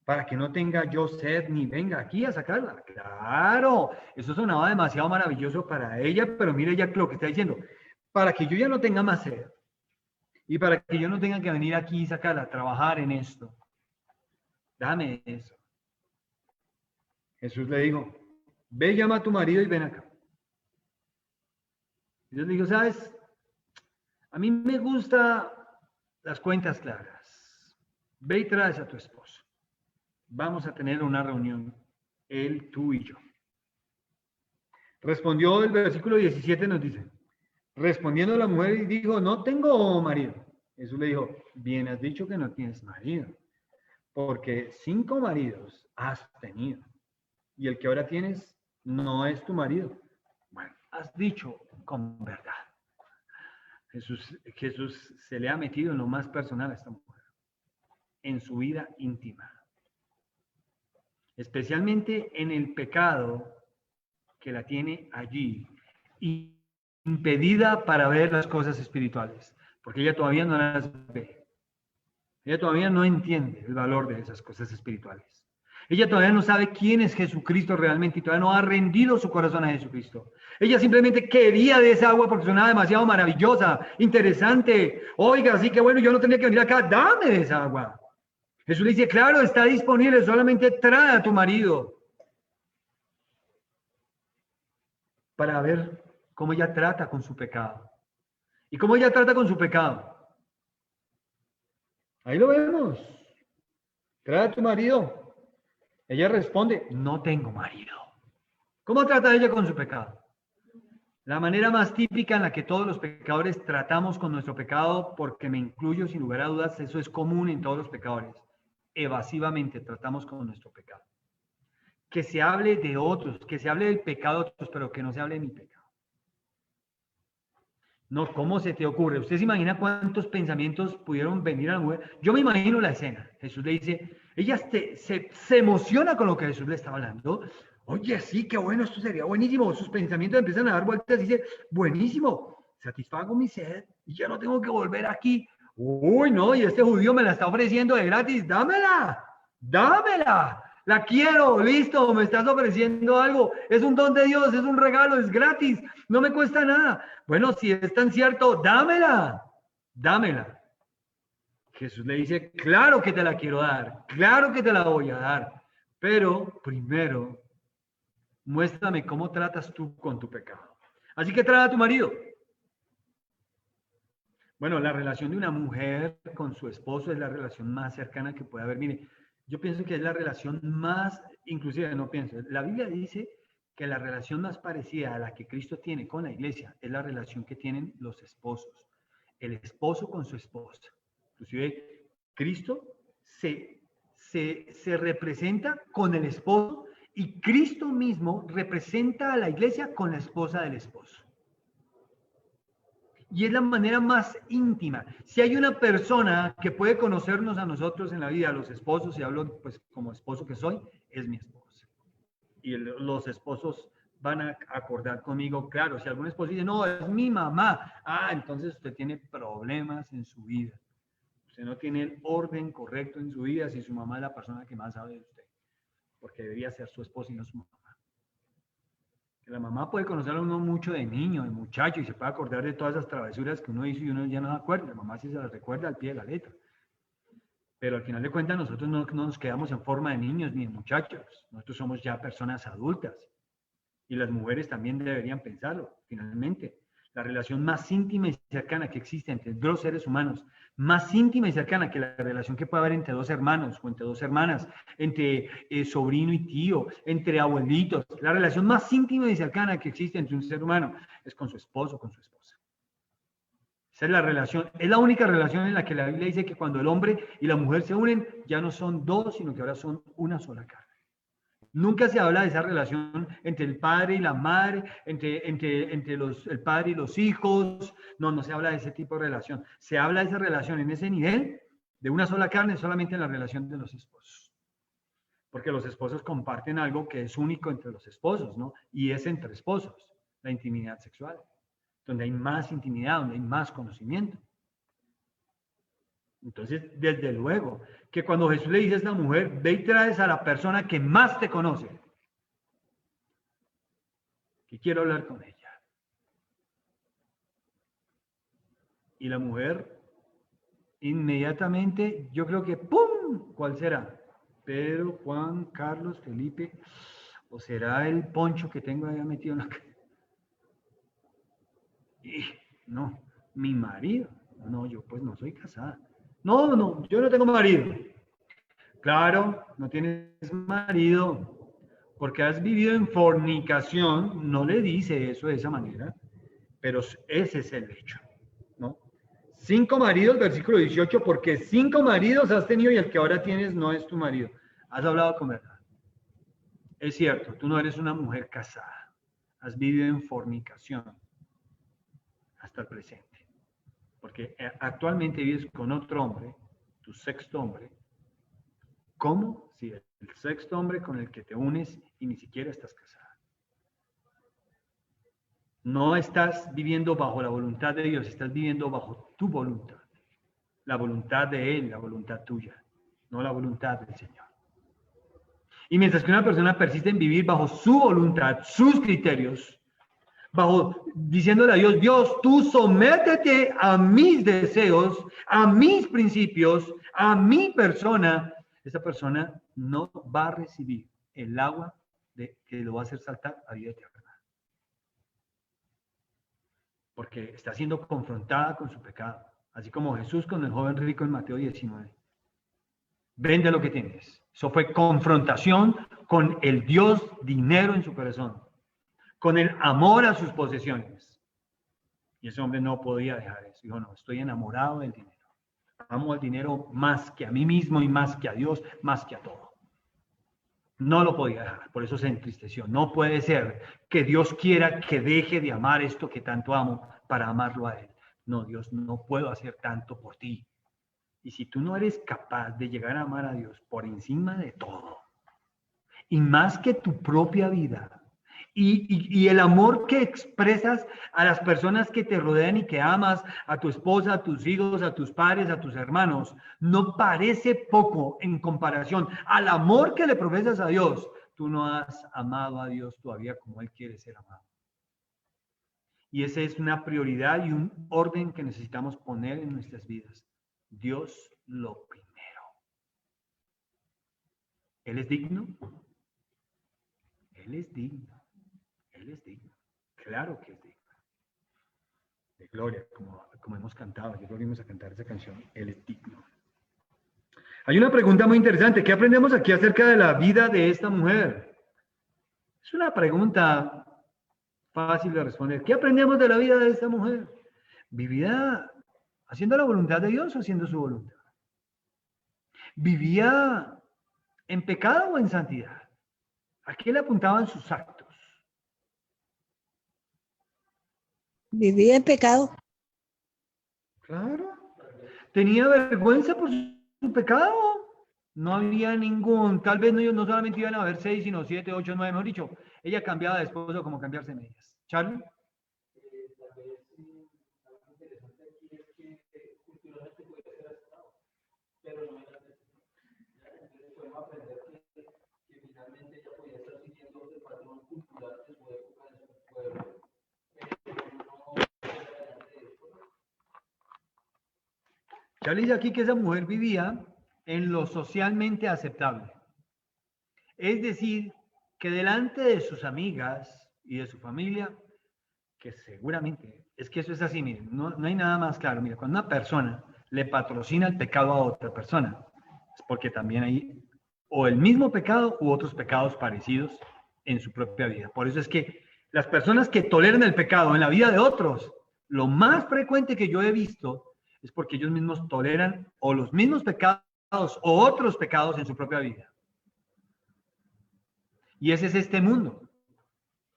C: para que no tenga yo sed ni venga aquí a sacarla. Claro, eso sonaba demasiado maravilloso para ella, pero mire ya lo que está diciendo. Para que yo ya no tenga más sed y para que yo no tenga que venir aquí y sacarla, trabajar en esto. Dame eso. Jesús le dijo, ve, llama a tu marido y ven acá. Yo le digo, ¿sabes? A mí me gustan las cuentas claras. Ve y traes a tu esposo. Vamos a tener una reunión, él, tú y yo. Respondió el versículo 17, nos dice, respondiendo la mujer y dijo, no tengo marido. Jesús le dijo, bien has dicho que no tienes marido, porque 5 maridos has tenido, y el que ahora tienes no es tu marido. Bueno, has dicho con verdad. Jesús se le ha metido en lo más personal a esta mujer, en su vida íntima, especialmente en el pecado que la tiene allí, impedida para ver las cosas espirituales, porque ella todavía no las ve. Ella todavía no entiende el valor de esas cosas espirituales. Ella todavía no sabe quién es Jesucristo realmente y todavía no ha rendido su corazón a Jesucristo. Ella simplemente quería de esa agua porque sonaba demasiado maravillosa, interesante. Oiga, así que bueno, yo no tenía que venir acá, dame de esa agua. Jesús le dice, claro, está disponible, solamente trae a tu marido. Para ver cómo ella trata con su pecado. ¿Y cómo ella trata con su pecado? Ahí lo vemos. Trae a tu marido. Ella responde, no tengo marido. ¿Cómo trata ella con su pecado? La manera más típica en la que todos los pecadores tratamos con nuestro pecado, porque me incluyo sin lugar a dudas, eso es común en todos los pecadores. Evasivamente tratamos con nuestro pecado. Que se hable de otros, que se hable del pecado de otros, pero que no se hable de mi pecado. No, ¿cómo se te ocurre? ¿Usted se imagina cuántos pensamientos pudieron venir a la mujer? Yo me imagino la escena. Jesús le dice, ella se emociona con lo que Jesús le estaba hablando. Oye, sí, qué bueno, esto sería buenísimo. Sus pensamientos empiezan a dar vueltas y dice, buenísimo, satisfago mi sed y ya no tengo que volver aquí. Uy, no, y este judío me la está ofreciendo de gratis. Dámela, dámela. La quiero, listo, me estás ofreciendo algo. Es un don de Dios, es un regalo, es gratis, no me cuesta nada. Bueno, si es tan cierto, dámela, dámela. Jesús le dice, claro que te la quiero dar, claro que te la voy a dar, pero primero, muéstrame cómo tratas tú con tu pecado. Así que trae a tu marido. Bueno, la relación de una mujer con su esposo es la relación más cercana que puede haber. Mire, yo pienso que es la relación más, inclusive no pienso, la Biblia dice que la relación más parecida a la que Cristo tiene con la iglesia es la relación que tienen los esposos, el esposo con su esposa. Inclusive Cristo se representa con el esposo y Cristo mismo representa a la iglesia con la esposa del esposo. Y es la manera más íntima. Si hay una persona que puede conocernos a nosotros en la vida, a los esposos, y hablo pues como esposo que soy, es mi esposa. Y los esposos van a acordar conmigo, claro, si algún esposo dice, no, es mi mamá, entonces usted tiene problemas en su vida. Usted no tiene el orden correcto en su vida si su mamá es la persona que más sabe de usted, porque debería ser su esposa y no su mamá. La mamá puede conocer a uno mucho de niño, de muchacho, y se puede acordar de todas esas travesuras que uno hizo y uno ya no se acuerda. La mamá sí se las recuerda al pie de la letra. Pero al final de cuentas nosotros no nos quedamos en forma de niños ni de muchachos. Nosotros somos ya personas adultas. Y las mujeres también deberían pensarlo, finalmente. La relación más íntima y cercana que existe entre dos seres humanos, más íntima y cercana que la relación que puede haber entre dos hermanos o entre dos hermanas, entre sobrino y tío, entre abuelitos. La relación más íntima y cercana que existe entre un ser humano es con su esposo o con su esposa. Esa es la relación, es la única relación en la que la Biblia dice que cuando el hombre y la mujer se unen, ya no son dos, sino que ahora son una sola carne. Nunca se habla de esa relación entre el padre y la madre, entre el padre y los hijos. No se habla de ese tipo de relación. Se habla de esa relación en ese nivel de una sola carne solamente en la relación de los esposos. Porque los esposos comparten algo que es único entre los esposos, ¿no? Y es entre esposos, la intimidad sexual, donde hay más intimidad, donde hay más conocimiento. Entonces, desde luego, que cuando Jesús le dice a esta mujer, ve y traes a la persona que más te conoce, que quiero hablar con ella. Y la mujer, inmediatamente, yo creo que ¡pum! ¿Cuál será? Pedro, Juan, Carlos, Felipe, o será el poncho que tengo ahí metido en la cara. Y no, mi marido. No, yo pues no soy casada. No, yo no tengo marido. Claro, no tienes marido porque has vivido en fornicación. No le dice eso de esa manera, pero ese es el hecho, ¿no? 5 maridos, versículo 18, porque 5 maridos has tenido y el que ahora tienes no es tu marido. Has hablado con verdad. Es cierto, tú no eres una mujer casada. Has vivido en fornicación hasta el presente. Porque actualmente vives con otro hombre, tu sexto hombre. ¿Cómo? Si el sexto hombre con el que te unes y ni siquiera estás casada. No estás viviendo bajo la voluntad de Dios, estás viviendo bajo tu voluntad. la voluntad de Él, la voluntad tuya, no la voluntad del Señor. Y mientras que una persona persiste en vivir bajo su voluntad, sus criterios, diciéndole a Dios, Dios, tú sométete a mis deseos, a mis principios, a mi persona, esa persona no va a recibir el agua que lo va a hacer saltar a vida eterna. Porque está siendo confrontada con su pecado, así como Jesús con el joven rico en Mateo 19. Vende lo que tienes. Eso fue confrontación con el Dios dinero en su corazón, con el amor a sus posesiones. Y ese hombre no podía dejar eso. Dijo, no, estoy enamorado del dinero. Amo al dinero más que a mí mismo y más que a Dios, más que a todo. No lo podía dejar, por eso se entristeció. No puede ser que Dios quiera que deje de amar esto que tanto amo para amarlo a Él. No, Dios, no puedo hacer tanto por ti. Y si tú no eres capaz de llegar a amar a Dios por encima de todo, y más que tu propia vida, y el amor que expresas a las personas que te rodean y que amas, a tu esposa, a tus hijos, a tus padres, a tus hermanos, no parece poco en comparación al amor que le profesas a Dios. Tú no has amado a Dios todavía como Él quiere ser amado. Y esa es una prioridad y un orden que necesitamos poner en nuestras vidas. Dios lo primero. ¿Él es digno? Él es digno. Él es digno. Claro que es digno. De gloria, como hemos cantado. Ayer volvimos a cantar esa canción. Él es digno. Hay una pregunta muy interesante. ¿Qué aprendemos aquí acerca de la vida de esta mujer? Es una pregunta fácil de responder. ¿Qué aprendemos de la vida de esta mujer? ¿Vivía haciendo la voluntad de Dios o haciendo su voluntad? ¿Vivía en pecado o en santidad? ¿A qué le apuntaban sus actos?
A: Vivía en pecado.
C: Claro. ¿Tenía vergüenza por su pecado? No había ningún, tal vez no solamente iban a haber 6, sino 7, 8, 9, mejor dicho. Ella cambiaba de esposo como cambiarse medias. ¿Charlie? Charlie dice aquí que esa mujer vivía en lo socialmente aceptable. Es decir, que delante de sus amigas y de su familia, que seguramente, es que eso es así, miren, no hay nada más claro. Mira, cuando una persona le patrocina el pecado a otra persona, es porque también hay o el mismo pecado u otros pecados parecidos en su propia vida. Por eso es que las personas que toleran el pecado en la vida de otros, lo más frecuente que yo he visto es porque ellos mismos toleran o los mismos pecados o otros pecados en su propia vida. Y ese es este mundo.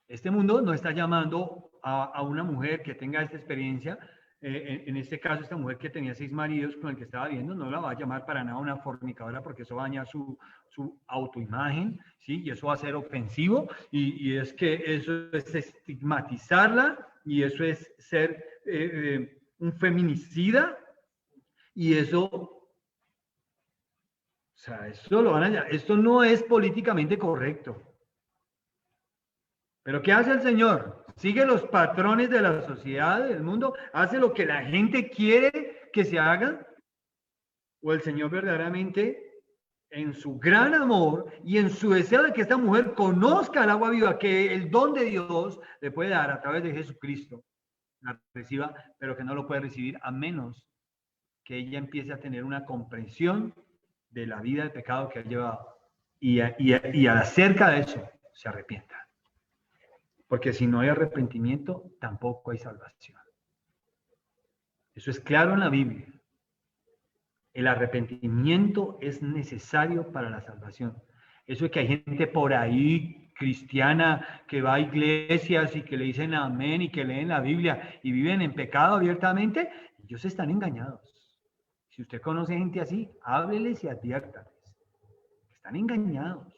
C: Este mundo no está llamando a una mujer que tenga esta experiencia. En este caso, esta mujer que tenía 6 maridos con el que estaba viendo, no la va a llamar para nada una fornicadora, porque eso va a dañar su autoimagen, ¿sí? Y eso va a ser ofensivo, y es que eso es estigmatizarla, y eso es ser un feminicida, y eso, o sea, esto lo van a llamar, esto no es políticamente correcto. Pero ¿qué hace el Señor? Sigue los patrones de la sociedad, del mundo, hace lo que la gente quiere que se haga. O el Señor verdaderamente, en su gran amor y en su deseo de que esta mujer conozca el agua viva, que el don de Dios le puede dar a través de Jesucristo, la reciba, pero que no lo puede recibir a menos que ella empiece a tener una comprensión de la vida de pecado que ha llevado. Y acerca de eso se arrepienta. Porque si no hay arrepentimiento, tampoco hay salvación. Eso es claro en la Biblia. El arrepentimiento es necesario para la salvación. Eso es que hay gente por ahí cristiana que va a iglesias y que le dicen amén y que leen la Biblia y viven en pecado abiertamente, ellos están engañados. Si usted conoce gente así, hábleles y adviértales. Están engañados.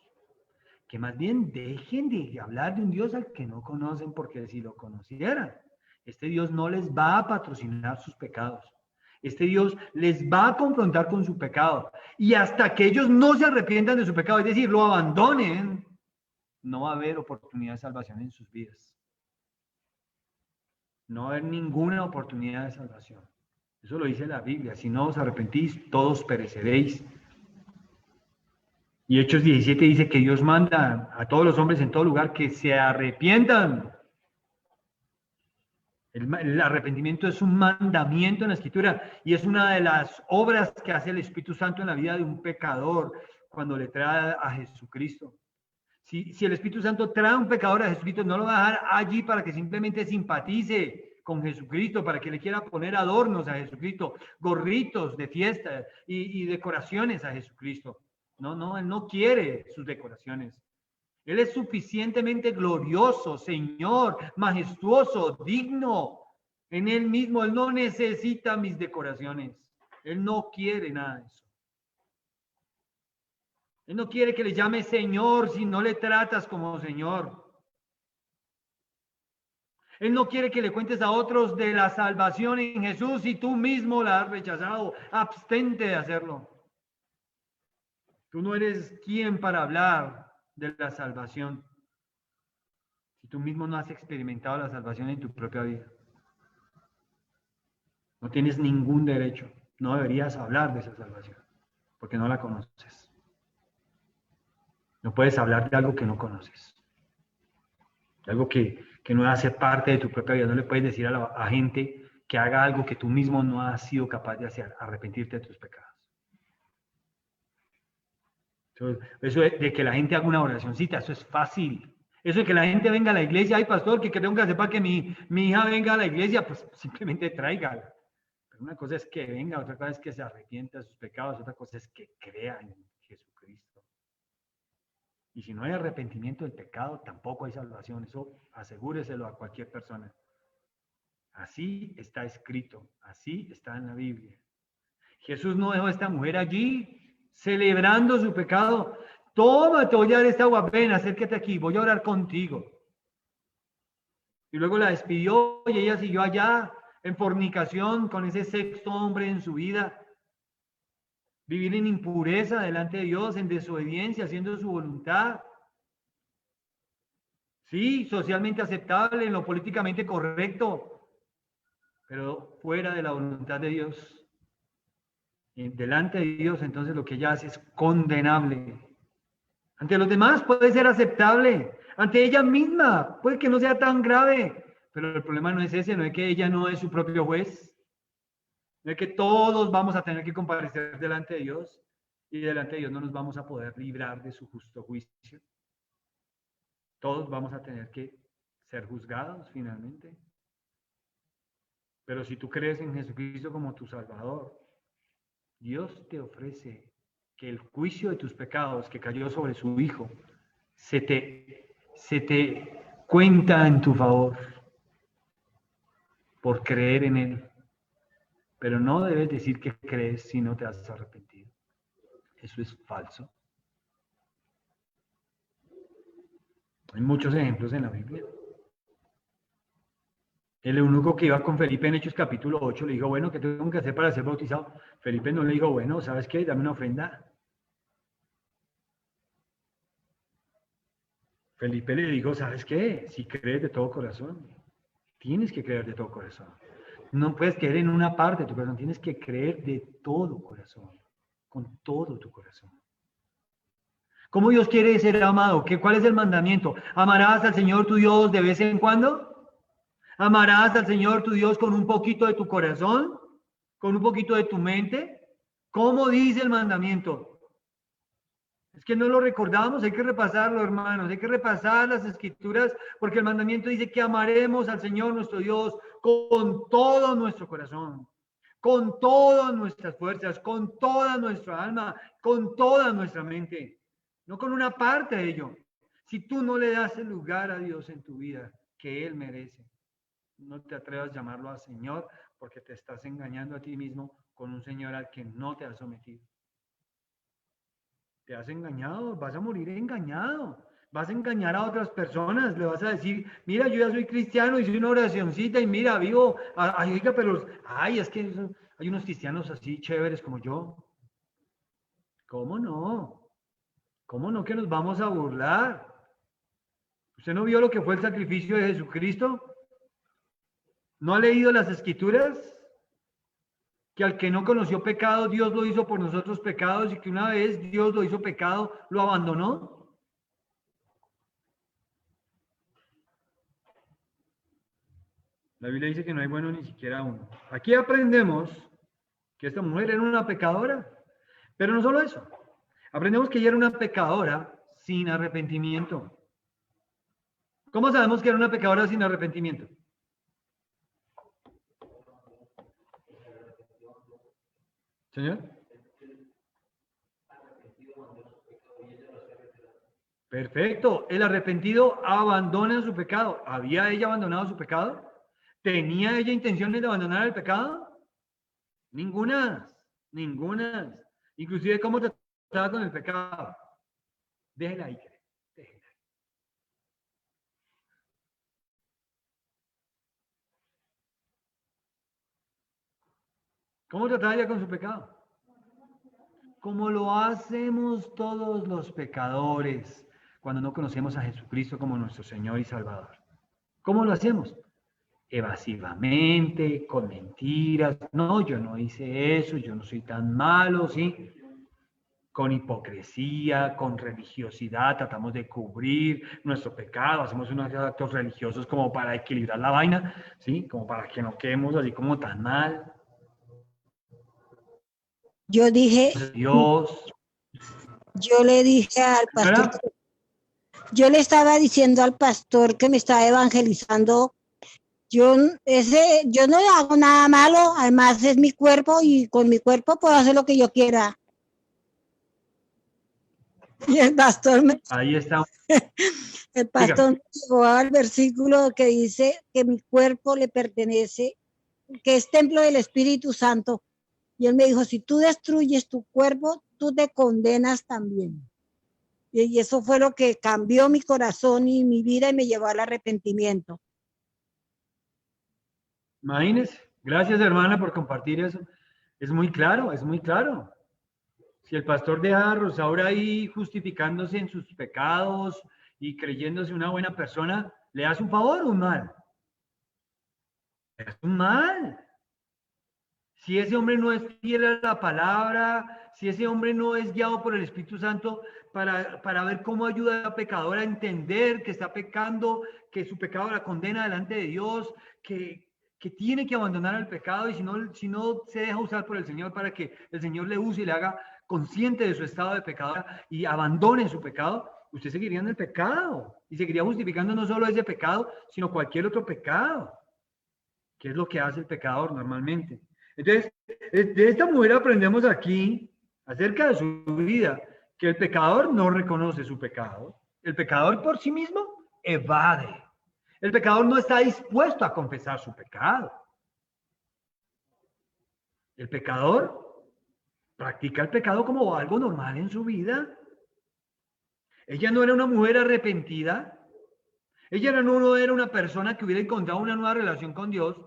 C: Que más bien dejen de hablar de un Dios al que no conocen, porque si lo conocieran, este Dios no les va a patrocinar sus pecados. Este Dios les va a confrontar con su pecado. Y hasta que ellos no se arrepientan de su pecado, es decir, lo abandonen, no va a haber oportunidad de salvación en sus vidas. No va a haber ninguna oportunidad de salvación. Eso lo dice la Biblia. Si no os arrepentís, todos pereceréis. Y Hechos 17 dice que Dios manda a todos los hombres en todo lugar que se arrepientan. El arrepentimiento es un mandamiento en la Escritura y es una de las obras que hace el Espíritu Santo en la vida de un pecador cuando le trae a Jesucristo. Si el Espíritu Santo trae a un pecador a Jesucristo, no lo va a dejar allí para que simplemente simpatice con Jesucristo, para que le quiera poner adornos a Jesucristo, gorritos de fiesta y decoraciones a Jesucristo. No, Él no quiere sus decoraciones. Él es suficientemente glorioso, Señor, majestuoso, digno en Él mismo. Él no necesita mis decoraciones. Él no quiere nada de eso. Él no quiere que le llame Señor si no le tratas como Señor. Él no quiere que le cuentes a otros de la salvación en Jesús si tú mismo la has rechazado. Abstente de hacerlo. Tú no eres quien para hablar de la salvación si tú mismo no has experimentado la salvación en tu propia vida. No tienes ningún derecho. No deberías hablar de esa salvación porque no la conoces. No puedes hablar de algo que no conoces. De algo que no hace parte de tu propia vida. No le puedes decir a gente que haga algo que tú mismo no has sido capaz de hacer, arrepentirte de tus pecados. Entonces, eso de que la gente haga una oracioncita, eso es fácil. Eso de que la gente venga a la iglesia, ay pastor, que tengo que hacer para que mi hija venga a la iglesia, pues simplemente tráigala. Pero una cosa es que venga, otra cosa es que se arrepienta de sus pecados, otra cosa es que crea en Jesucristo. Y si no hay arrepentimiento del pecado, tampoco hay salvación. Eso asegúreselo a cualquier persona. Así está escrito, así está en la Biblia. Jesús no dejó a esta mujer allí celebrando su pecado. Toma, te voy a dar esta agua, ven, acércate aquí, voy a orar contigo. Y luego la despidió y ella siguió allá en fornicación con ese sexto hombre en su vida. Vivir en impureza delante de Dios, en desobediencia, haciendo su voluntad. Sí, socialmente aceptable, en lo políticamente correcto, pero fuera de la voluntad de Dios. Y delante de Dios, entonces lo que ella hace es condenable. Ante los demás puede ser aceptable, ante ella misma puede que no sea tan grave, pero el problema no es ese, no es que ella no es su propio juez. No es que todos vamos a tener que comparecer delante de Dios y delante de Dios no nos vamos a poder librar de su justo juicio. Todos vamos a tener que ser juzgados finalmente. Pero si tú crees en Jesucristo como tu Salvador, Dios te ofrece que el juicio de tus pecados que cayó sobre su Hijo se te cuenta en tu favor por creer en Él. Pero no debes decir que crees si no te has arrepentido. Eso es falso. Hay muchos ejemplos en la Biblia. El eunuco que iba con Felipe en Hechos capítulo 8 le dijo, bueno, ¿qué tengo que hacer para ser bautizado? Felipe no le dijo, bueno, ¿sabes qué? Dame una ofrenda. Felipe le dijo, ¿sabes qué? Si crees de todo corazón, tienes que creer de todo corazón. No puedes creer en una parte de tu corazón, tienes que creer de todo corazón, con todo tu corazón. ¿Cómo Dios quiere ser amado? ¿Cuál es el mandamiento? ¿Amarás al Señor tu Dios de vez en cuando? ¿Amarás al Señor tu Dios con un poquito de tu corazón? ¿Con un poquito de tu mente? ¿Cómo dice el mandamiento? Es que no lo recordamos, hay que repasarlo, hermanos, hay que repasar las escrituras, porque el mandamiento dice que amaremos al Señor nuestro Dios con todo nuestro corazón, con todas nuestras fuerzas, con toda nuestra alma, con toda nuestra mente, no con una parte de ello. Si tú no le das el lugar a Dios en tu vida que Él merece, no te atrevas a llamarlo a Señor, porque te estás engañando a ti mismo con un Señor al que no te has sometido. Te has engañado, vas a morir engañado. Vas a engañar a otras personas, le vas a decir, mira, yo ya soy cristiano, hice una oracioncita y mira, vivo, ay, oiga, pero, ay, es que hay unos cristianos así chéveres como yo. ¿Cómo no? ¿Cómo no que nos vamos a burlar? ¿Usted no vio lo que fue el sacrificio de Jesucristo? ¿No ha leído las Escrituras? Que al que no conoció pecado, Dios lo hizo por nosotros pecados y que una vez Dios lo hizo pecado, lo abandonó. La Biblia dice que no hay bueno ni siquiera uno. Aquí aprendemos que esta mujer era una pecadora, pero no solo eso. Aprendemos que ella era una pecadora sin arrepentimiento. ¿Cómo sabemos que era una pecadora sin arrepentimiento? Señor. Perfecto. El arrepentido abandona su pecado. ¿Había ella abandonado su pecado? ¿Tenía ella intenciones de abandonar el pecado? Ninguna. Inclusive, ¿cómo trataba con el pecado? Déjela ahí, déjela. ¿Cómo trataba ella con su pecado? Como lo hacemos todos los pecadores cuando no conocemos a Jesucristo como nuestro Señor y Salvador. ¿Cómo lo hacemos? Evasivamente, con mentiras. No, yo no hice eso, yo no soy tan malo, ¿sí? Con hipocresía, con religiosidad, tratamos de cubrir nuestro pecado, hacemos unos actos religiosos como para equilibrar la vaina, ¿sí? Como para que no quedemos así como tan mal.
A: Yo dije,
C: Dios.
A: yo le dije al pastor, yo le estaba diciendo al pastor que me estaba evangelizando, yo no hago nada malo, además es mi cuerpo y con mi cuerpo puedo hacer lo que yo quiera. Y el pastor
C: Ahí está.
A: El pastor me llegó al versículo que dice que mi cuerpo le pertenece, que es templo del Espíritu Santo. Y él me dijo, si tú destruyes tu cuerpo, tú te condenas también. Y eso fue lo que cambió mi corazón y mi vida y me llevó al arrepentimiento.
C: Imagínese. Gracias, hermana, por compartir eso. Es muy claro, es muy claro. Si el pastor deja a Rosaura ahí justificándose en sus pecados y creyéndose una buena persona, ¿le hace un favor o un mal? Es un mal. Si ese hombre no es fiel a la palabra, si ese hombre no es guiado por el Espíritu Santo para ver cómo ayuda a la pecadora a entender que está pecando, que su pecado la condena delante de Dios, que tiene que abandonar el pecado y si no se deja usar por el Señor para que el Señor le use y le haga consciente de su estado de pecadora y abandone su pecado, usted seguiría en el pecado y seguiría justificando no solo ese pecado, sino cualquier otro pecado, que es lo que hace el pecador normalmente. Entonces, de esta mujer aprendemos aquí, acerca de su vida, que el pecador no reconoce su pecado. El pecador por sí mismo evade. El pecador no está dispuesto a confesar su pecado. El pecador practica el pecado como algo normal en su vida. Ella no era una mujer arrepentida. Ella no era una persona que hubiera encontrado una nueva relación con Dios.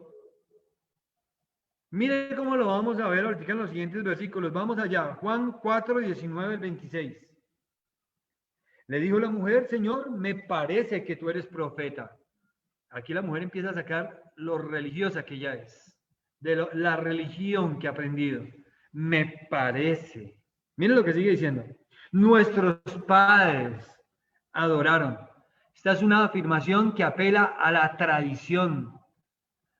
C: Mire cómo lo vamos a ver ahorita en los siguientes versículos. Vamos allá. Juan 4, 19 al 26. Le dijo la mujer, Señor, me parece que tú eres profeta. Aquí la mujer empieza a sacar lo religiosa que ella es. De la religión que ha aprendido. Me parece. Miren lo que sigue diciendo. Nuestros padres adoraron. Esta es una afirmación que apela a la tradición.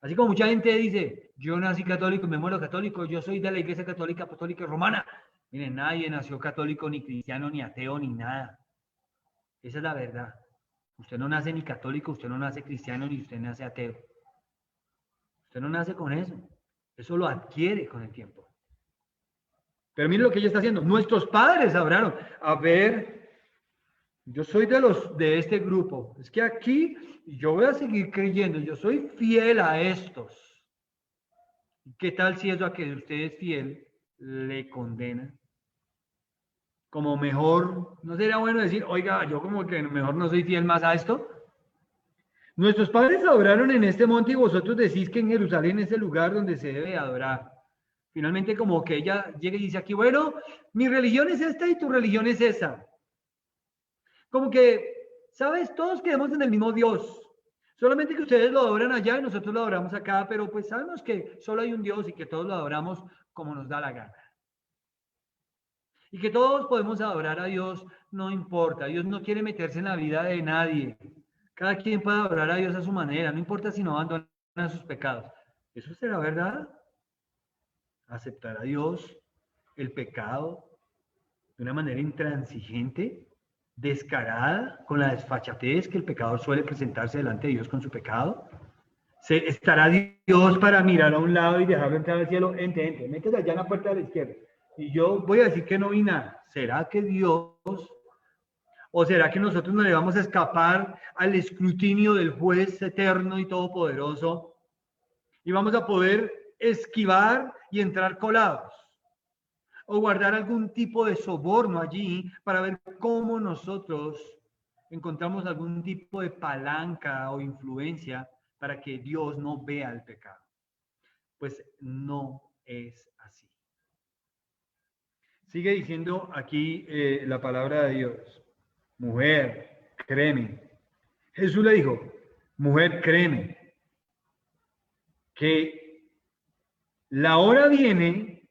C: Así como mucha gente dice, yo nací católico y me muero católico, yo soy de la Iglesia Católica Apostólica Romana. Miren, nadie nació católico, ni cristiano, ni ateo, ni nada. Esa es la verdad. Usted no nace ni católico, usted no nace cristiano, ni usted nace ateo. Usted no nace con eso. Eso lo adquiere con el tiempo. Pero miren lo que ella está haciendo. Nuestros padres adoraron. A ver, yo soy de este grupo. Es que aquí yo voy a seguir creyendo. Yo soy fiel a estos. ¿Qué tal si eso a que usted es fiel le condena? como mejor, ¿no sería bueno decir, oiga, yo como que mejor no soy fiel más a esto? Nuestros padres adoraron en este monte y vosotros decís que en Jerusalén es el lugar donde se debe adorar. Finalmente como que ella llega y dice aquí, bueno, mi religión es esta y tu religión es esa. Como que, ¿sabes? Todos creemos en el mismo Dios. Solamente que ustedes lo adoran allá y nosotros lo adoramos acá, pero pues sabemos que solo hay un Dios y que todos lo adoramos como nos da la gana. Y que todos podemos adorar a Dios, no importa. Dios no quiere meterse en la vida de nadie. Cada quien puede adorar a Dios a su manera, no importa si no abandonan sus pecados. ¿Eso será verdad? ¿Aceptar a Dios el pecado de una manera intransigente, descarada, con la desfachatez que el pecador suele presentarse delante de Dios con su pecado? ¿Estará Dios para mirar a un lado y dejarlo entrar al cielo? Ente, métete allá en la puerta de la izquierda. Y yo voy a decir que no vi nada. ¿Será que Dios, o será que nosotros no le vamos a escapar al escrutinio del juez eterno y todopoderoso y vamos a poder esquivar y entrar colados? O guardar algún tipo de soborno allí para ver cómo nosotros encontramos algún tipo de palanca o influencia para que Dios no vea el pecado. Pues no es así. Sigue diciendo aquí la palabra de Dios. Mujer, créeme. Jesús le dijo, mujer, créeme, que la hora viene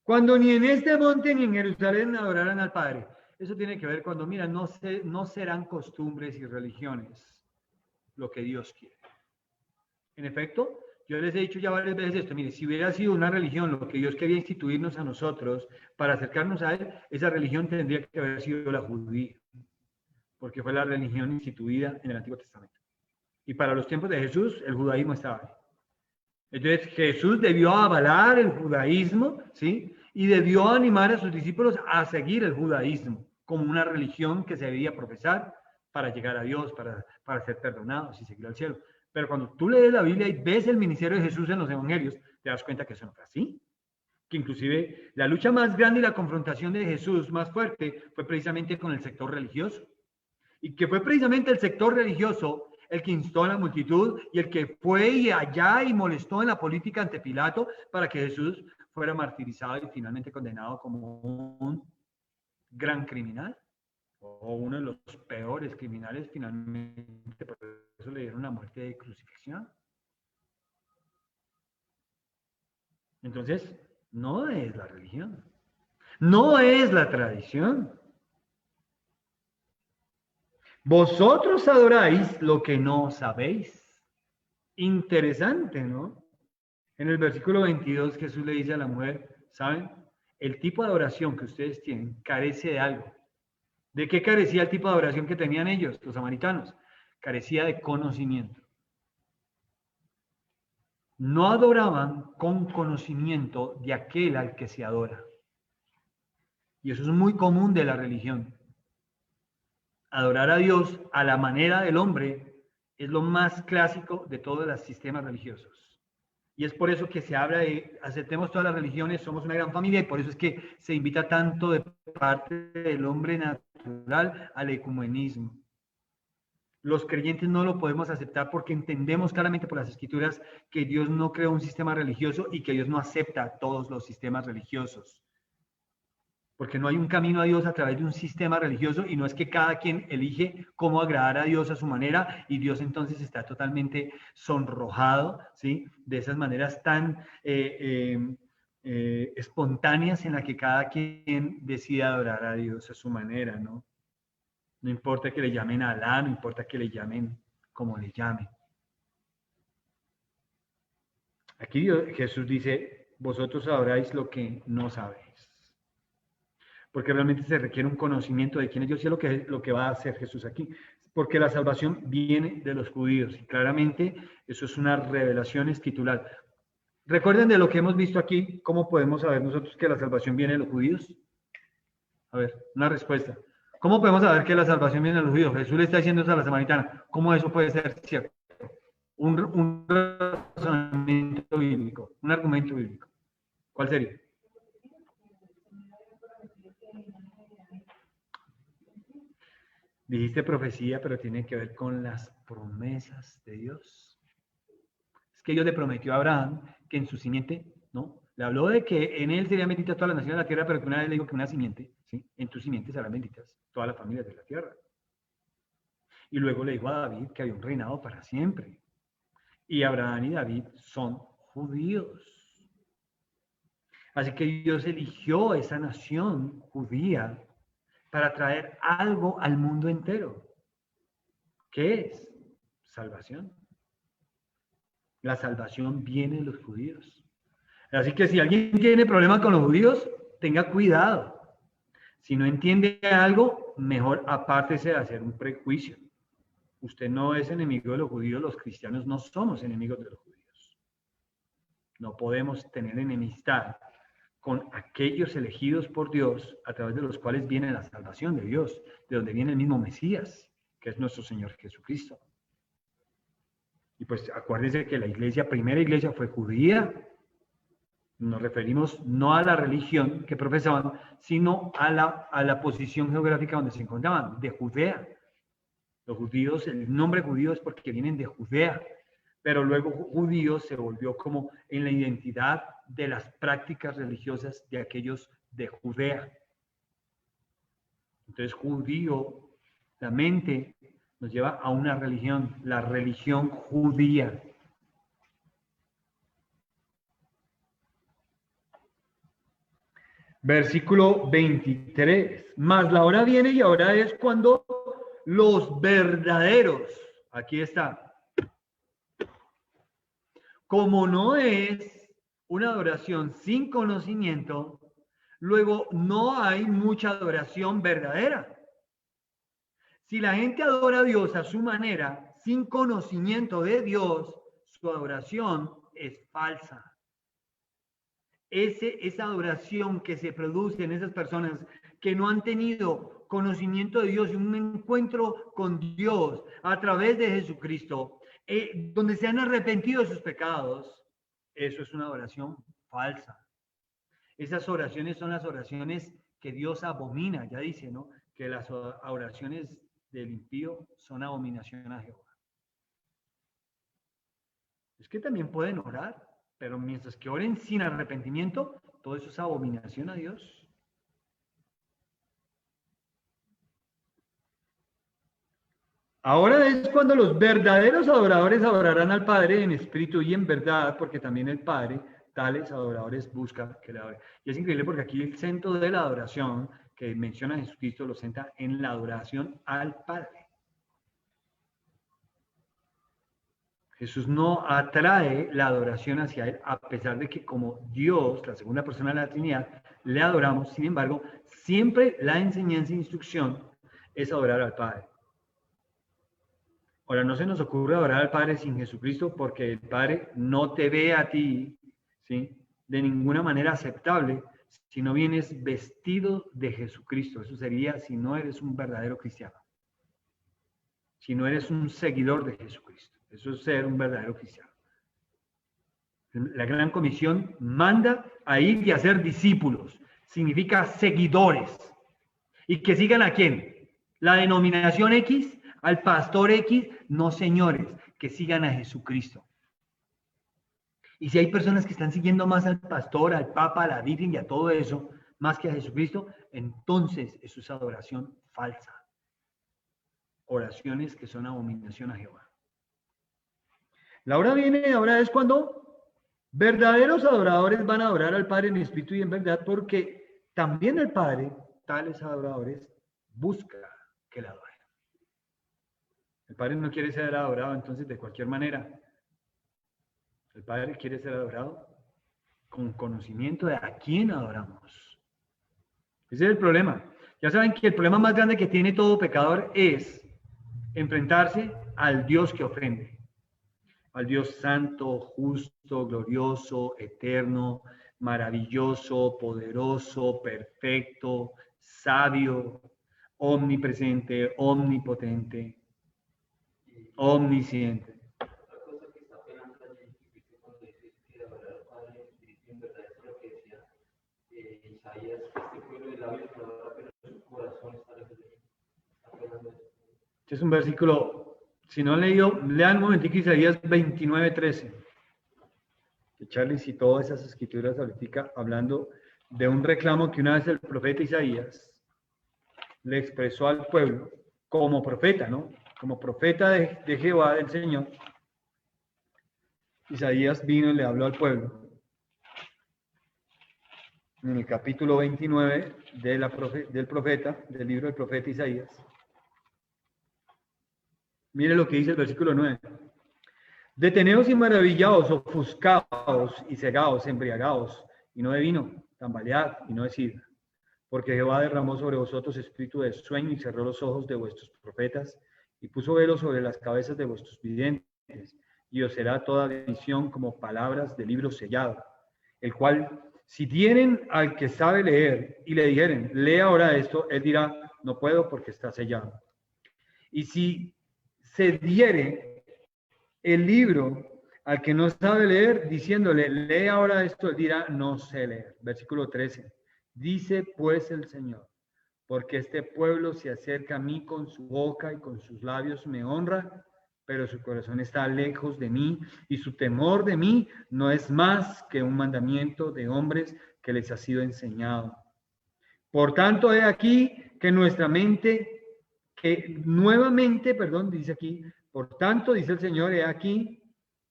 C: cuando ni en este monte ni en Jerusalén adorarán al Padre. Eso tiene que ver cuando, mira, no serán costumbres y religiones lo que Dios quiere. En efecto, yo les he dicho ya varias veces esto, mire, si hubiera sido una religión lo que Dios quería instituirnos a nosotros para acercarnos a Él, esa religión tendría que haber sido la judía, porque fue la religión instituida en el Antiguo Testamento. Y para los tiempos de Jesús, el judaísmo estaba ahí. Entonces Jesús debió avalar el judaísmo, ¿sí? Y debió animar a sus discípulos a seguir el judaísmo como una religión que se debía profesar para llegar a Dios, para ser perdonados y seguir al cielo. Pero cuando tú lees la Biblia y ves el ministerio de Jesús en los evangelios, te das cuenta que eso no fue así. Que inclusive la lucha más grande y la confrontación de Jesús más fuerte fue precisamente con el sector religioso. Y que fue precisamente el sector religioso el que instó a la multitud y el que fue y allá y molestó en la política ante Pilato para que Jesús fuera martirizado y finalmente condenado como un gran criminal o uno de los peores criminales. Finalmente por eso le dieron la muerte de crucifixión. Entonces, no es la religión, no es la tradición. Vosotros adoráis lo que no sabéis. Interesante, ¿no? En el versículo 22 Jesús le dice a la mujer, ¿saben? El tipo de adoración que ustedes tienen carece de algo. ¿De qué carecía el tipo de adoración que tenían ellos, los samaritanos? Carecía de conocimiento. No adoraban con conocimiento de aquel al que se adora. Y eso es muy común de la religión. Adorar a Dios a la manera del hombre es lo más clásico de todos los sistemas religiosos. Y es por eso que se habla de aceptemos todas las religiones, somos una gran familia, y por eso es que se invita tanto de parte del hombre natural al ecumenismo. Los creyentes no lo podemos aceptar porque entendemos claramente por las escrituras que Dios no creó un sistema religioso y que Dios no acepta todos los sistemas religiosos. Porque no hay un camino a Dios a través de un sistema religioso y no es que cada quien elige cómo agradar a Dios a su manera y Dios entonces está totalmente sonrojado, ¿sí? De esas maneras tan espontáneas en las que cada quien decide adorar a Dios a su manera, ¿no? No importa que le llamen a Alá, no importa que le llamen como le llamen. Aquí Jesús dice, vosotros adoráis lo que no sabéis. Porque realmente se requiere un conocimiento de quién es Dios y es lo que va a hacer Jesús aquí. Porque la salvación viene de los judíos y claramente eso es una revelación escritural. Recuerden de lo que hemos visto aquí, ¿cómo podemos saber nosotros que la salvación viene de los judíos? A ver, una respuesta. ¿Cómo podemos saber que la salvación viene de los judíos? Jesús le está diciendo eso a la samaritana. ¿Cómo eso puede ser cierto? Un razonamiento bíblico, un argumento bíblico. ¿Cuál sería? Dijiste profecía, pero tiene que ver con las promesas de Dios. Es que Dios le prometió a Abraham que en su simiente, ¿no? Le habló de que en él sería bendita toda la nación de la tierra, pero que una vez le dijo que una simiente, ¿sí? En tu simiente serán benditas todas las familias de la tierra. Y luego le dijo a David que había un reinado para siempre. Y Abraham y David son judíos. Así que Dios eligió esa nación judía para traer algo al mundo entero. ¿Qué es? Salvación. La salvación viene de los judíos. Así que si alguien tiene problemas con los judíos, tenga cuidado. Si no entiende algo, mejor apártese de hacer un prejuicio. Usted no es enemigo de los judíos, los cristianos no somos enemigos de los judíos. No podemos tener enemistad con aquellos elegidos por Dios, a través de los cuales viene la salvación de Dios, de donde viene el mismo Mesías, que es nuestro Señor Jesucristo. Y pues acuérdense que la iglesia, primera iglesia fue judía. Nos referimos no a la religión que profesaban, sino a la posición geográfica donde se encontraban, de Judea. Los judíos, el nombre judío es porque vienen de Judea, pero luego judío se volvió como en la identidad de las prácticas religiosas de aquellos de Judea. Entonces judío, la mente nos lleva a una religión, la religión judía. Versículo 23. Mas la hora viene y ahora es cuando los verdaderos, aquí está, como no es una adoración sin conocimiento, luego no hay mucha adoración verdadera. Si la gente adora a Dios a su manera, sin conocimiento de Dios, su adoración es falsa. Esa adoración que se produce en esas personas que no han tenido conocimiento de Dios y un encuentro con Dios a través de Jesucristo, donde se han arrepentido de sus pecados, eso es una adoración falsa. Esas oraciones son las oraciones que Dios abomina, ya dice, ¿no? Que las oraciones del impío son abominación a Jehová. Es que también pueden orar, pero mientras que oren sin arrepentimiento, todo eso es abominación a Dios. Ahora es cuando los verdaderos adoradores adorarán al Padre en espíritu y en verdad, porque también el Padre, tales adoradores, busca que le adoren. Y es increíble porque aquí el centro de la adoración que menciona Jesucristo lo centra en la adoración al Padre. Jesús no atrae la adoración hacia Él, a pesar de que como Dios, la segunda persona de la Trinidad, le adoramos. Sin embargo, siempre la enseñanza e instrucción es adorar al Padre. Ahora, no se nos ocurre adorar al Padre sin Jesucristo porque el Padre no te ve a ti, ¿sí?, de ninguna manera aceptable si no vienes vestido de Jesucristo. Eso sería si no eres un verdadero cristiano, si no eres un seguidor de Jesucristo. Eso es ser un verdadero cristiano. La Gran Comisión manda a ir y a ser discípulos. Significa seguidores. ¿Y que sigan a quién? ¿La denominación X? ¿Al pastor X? No, señores, que sigan a Jesucristo. Y si hay personas que están siguiendo más al pastor, al papa, a la virgen y a todo eso, más que a Jesucristo, entonces eso es adoración falsa. Oraciones que son abominación a Jehová. La hora viene, ahora es cuando verdaderos adoradores van a adorar al Padre en espíritu y en verdad, porque también el Padre, tales adoradores, busca que le adoren. El Padre no quiere ser adorado entonces de cualquier manera. El Padre quiere ser adorado con conocimiento de a quién adoramos. Ese es el problema. Ya saben que el problema más grande que tiene todo pecador es enfrentarse al Dios que ofende. Al Dios santo, justo, glorioso, eterno, maravilloso, poderoso, perfecto, sabio, omnipresente, omnipotente, omnisciente.
D: Isaías, este pueblo de labios me adora, pero su corazón está lejos de mí.
C: Es un versículo, si no han leído, lean un momentico Isaías 29:13. Que Charlie citó esas escrituras ahorita hablando de un reclamo que una vez el profeta Isaías le expresó al pueblo como profeta, ¿no? Como profeta de Jehová, del Señor. Isaías vino y le habló al pueblo. En el capítulo 29 del profeta, del libro del profeta Isaías. Mire lo que dice el versículo 9. Deteneos y maravillaos, ofuscaos y cegaos, embriagaos, y no de vino, tambalead y no de sidra. Porque Jehová derramó sobre vosotros espíritu de sueño y cerró los ojos de vuestros profetas y puso velo sobre las cabezas de vuestros videntes, y os será toda visión como palabras de libro sellado, el cual, si dieren al que sabe leer y le dijeren, lee ahora esto, él dirá, no puedo porque está sellado. Y si se diere el libro al que no sabe leer, diciéndole, lee ahora esto, él dirá, no sé leer. Versículo 13. Dice pues el Señor, porque este pueblo se acerca a mí con su boca y con sus labios me honra, pero su corazón está lejos de mí y su temor de mí no es más que un mandamiento de hombres que les ha sido enseñado. Por tanto, he aquí que dice aquí, por tanto, dice el Señor, he aquí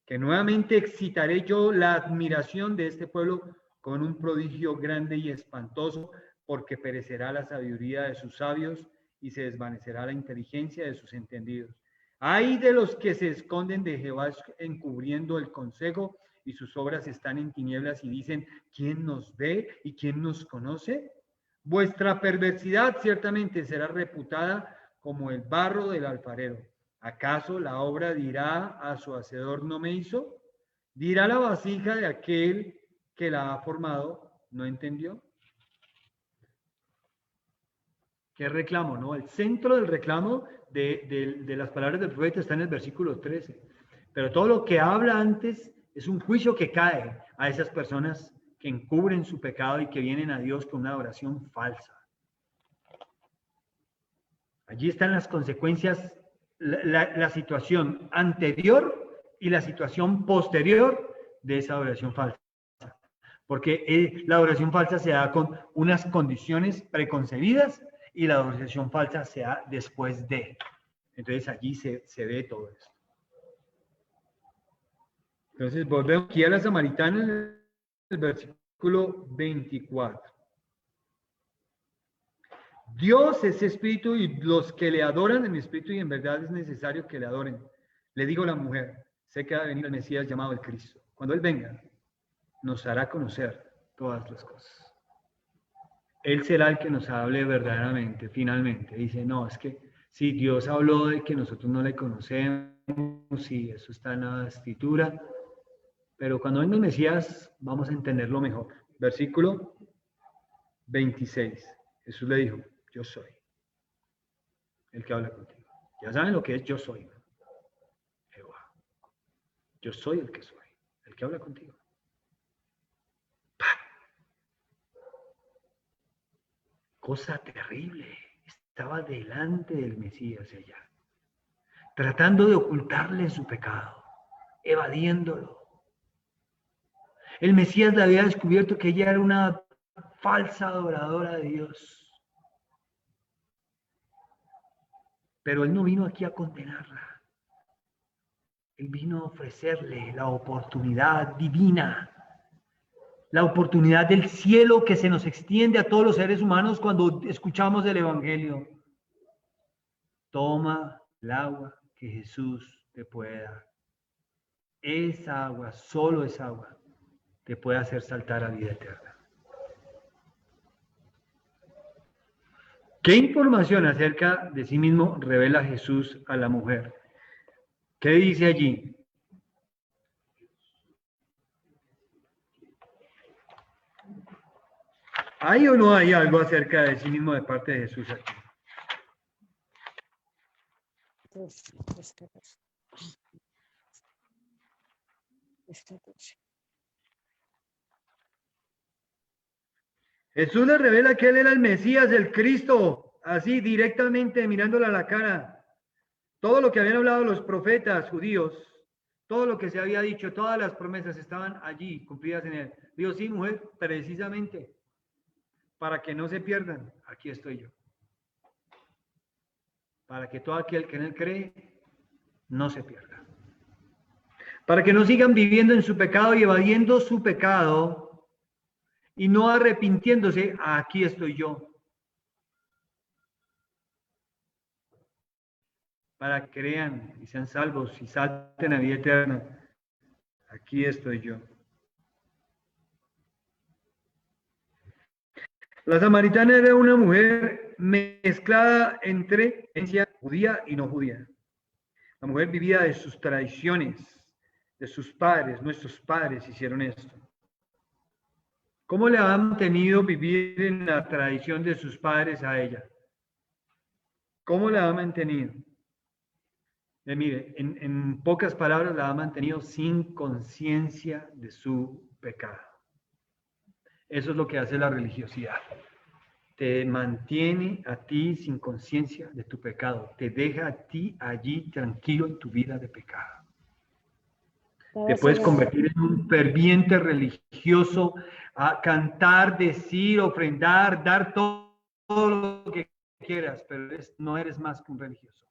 C: que nuevamente excitaré yo la admiración de este pueblo con un prodigio grande y espantoso, porque perecerá la sabiduría de sus sabios y se desvanecerá la inteligencia de sus entendidos. Ay de los que se esconden de Jehová encubriendo el consejo y sus obras están en tinieblas y dicen, ¿quién nos ve y quién nos conoce? Vuestra perversidad ciertamente será reputada como el barro del alfarero. ¿Acaso la obra dirá a su hacedor no me hizo? ¿Dirá la vasija de aquel que la ha formado no entendió? ¿Qué reclamo, no? El centro del reclamo de las palabras del profeta está en el versículo 13. Pero todo lo que habla antes es un juicio que cae a esas personas que encubren su pecado y que vienen a Dios con una oración falsa. Allí están las consecuencias, la situación anterior y la situación posterior de esa oración falsa. Porque la oración falsa se da con unas condiciones preconcebidas y la oración falsa se da después de. Entonces allí se ve todo esto. Entonces volvemos aquí a la samaritana en el versículo 24. Dios es espíritu y los que le adoran en espíritu y en verdad es necesario que le adoren. Le digo a la mujer, sé que va a venir el Mesías llamado el Cristo. Cuando Él venga, nos hará conocer todas las cosas. Él será el que nos hable verdaderamente, finalmente. Dice, no, es que si Dios habló de que nosotros no le conocemos, y eso está en la Escritura, pero cuando venga el Mesías vamos a entenderlo mejor. Versículo 26. Jesús le dijo, yo soy el que habla contigo. Ya saben lo que es yo soy. Jehová. Yo soy el que soy, el que habla contigo. Cosa terrible. Estaba delante del Mesías allá, tratando de ocultarle su pecado, evadiéndolo. El Mesías le había descubierto que ella era una falsa adoradora de Dios. Pero Él no vino aquí a condenarla. Él vino a ofrecerle la oportunidad divina, la oportunidad del cielo que se nos extiende a todos los seres humanos cuando escuchamos el Evangelio. Toma el agua que Jesús te puede dar. Esa agua, solo esa agua, te puede hacer saltar a vida eterna. ¿Qué información acerca de sí mismo revela Jesús a la mujer? ¿Qué dice allí? ¿Hay o no hay algo acerca de sí mismo de parte de Jesús aquí? Jesús le revela que Él era el Mesías, el Cristo, así directamente mirándole a la cara. Todo lo que habían hablado los profetas judíos, todo lo que se había dicho, todas las promesas estaban allí cumplidas en él. Dijo, sí, mujer, precisamente para que no se pierdan, aquí estoy yo. Para que todo aquel que en él cree no se pierda. Para que no sigan viviendo en su pecado y evadiendo su pecado y no arrepintiéndose, aquí estoy yo. Para que crean y sean salvos y salten a vida eterna, aquí estoy yo. La samaritana era una mujer mezclada entre herencia judía y no judía. La mujer vivía de sus tradiciones, de sus padres. Nuestros padres hicieron esto. ¿Cómo le ha mantenido vivir en la tradición de sus padres a ella? ¿Cómo la ha mantenido? Mire, en pocas palabras, la ha mantenido sin conciencia de su pecado. Eso es lo que hace la religiosidad. Te mantiene a ti sin conciencia de tu pecado. Te deja a ti allí tranquilo en tu vida de pecado. Te puedes convertir en un ferviente religioso, a cantar, decir, ofrendar, dar todo lo que quieras, pero no eres más que un religioso,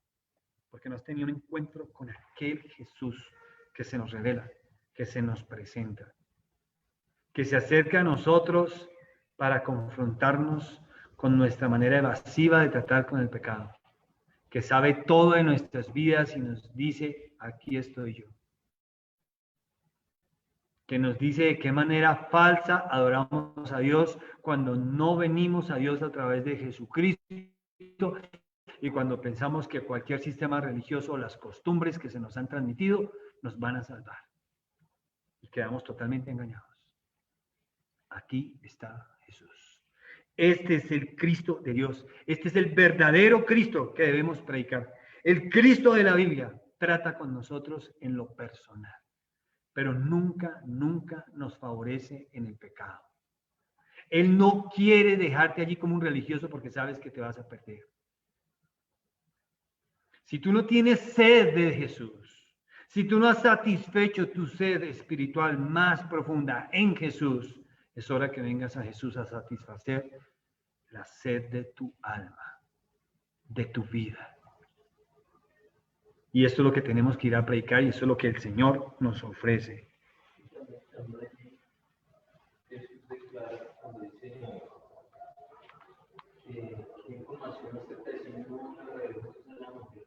C: porque no has tenido un encuentro con aquel Jesús que se nos revela, que se nos presenta, que se acerca a nosotros para confrontarnos con nuestra manera evasiva de tratar con el pecado, que sabe todo de nuestras vidas y nos dice, aquí estoy yo. Que nos dice de qué manera falsa adoramos a Dios cuando no venimos a Dios a través de Jesucristo y cuando pensamos que cualquier sistema religioso o las costumbres que se nos han transmitido nos van a salvar. Y quedamos totalmente engañados. Aquí está Jesús. Este es el Cristo de Dios. Este es el verdadero Cristo que debemos predicar. El Cristo de la Biblia trata con nosotros en lo personal, pero nunca, nunca nos favorece en el pecado. Él no quiere dejarte allí como un religioso porque sabes que te vas a perder. Si tú no tienes sed de Jesús, si tú no has satisfecho tu sed espiritual más profunda en Jesús, es hora que vengas a Jesús a satisfacer la sed de tu alma, de tu vida. Y esto es lo que tenemos que ir a predicar y eso es lo que el Señor nos ofrece.
D: ¿Qué información está presentando la mujer?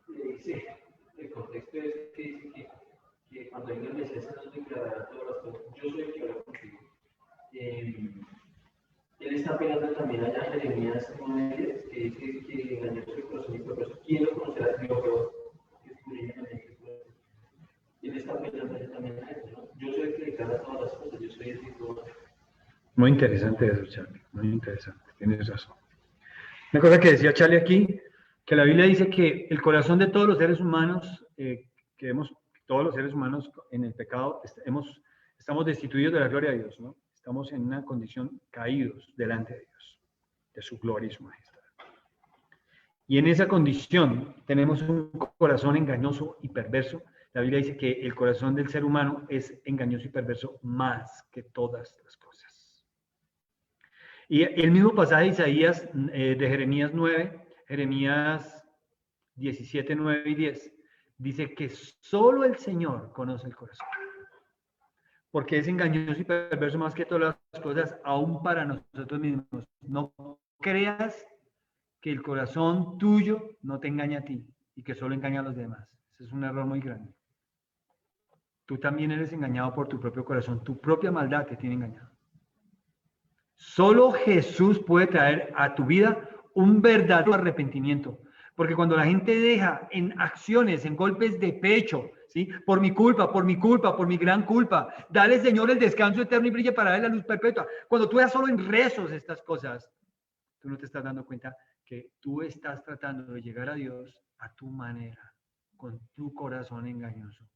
D: Le dice, el contexto es que dice que cuando venga el Mesías se nos declarará todas las cosas. Yo soy el que habla contigo. Él está apelando también allá a Jeremías 9:10, que dice que engañó su corazón y por ¿quién lo conocerá si no yo? Él está apelando también a eso, ¿no? Yo soy el que declara todas las cosas, yo soy el que todo.
C: Muy interesante eso, Charlie, muy interesante, tienes razón. Una cosa que decía Charlie aquí, que la Biblia dice que el corazón de todos los seres humanos, todos los seres humanos en el pecado, estamos destituidos de la gloria de Dios, ¿no? Estamos en una condición caídos delante de Dios, de su gloria y su majestad. Y en esa condición tenemos un corazón engañoso y perverso. La Biblia dice que el corazón del ser humano es engañoso y perverso más que todas las cosas. Y el mismo pasaje de Isaías, de Jeremías 9, Jeremías 17, 9 y 10, dice que solo el Señor conoce el corazón. Porque es engañoso y perverso más que todas las cosas, aún para nosotros mismos. No creas que el corazón tuyo no te engaña a ti y que solo engaña a los demás. Ese es un error muy grande. Tú también eres engañado por tu propio corazón. Tu propia maldad te tiene engañado. Solo Jesús puede traer a tu vida un verdadero arrepentimiento. Porque cuando la gente deja en acciones, en golpes de pecho, ¿sí? Por mi culpa, por mi culpa, por mi gran culpa, dale, Señor, el descanso eterno y brille para él la luz perpetua. Cuando tú das solo en rezos estas cosas, tú no te estás dando cuenta que tú estás tratando de llegar a Dios a tu manera, con tu corazón engañoso.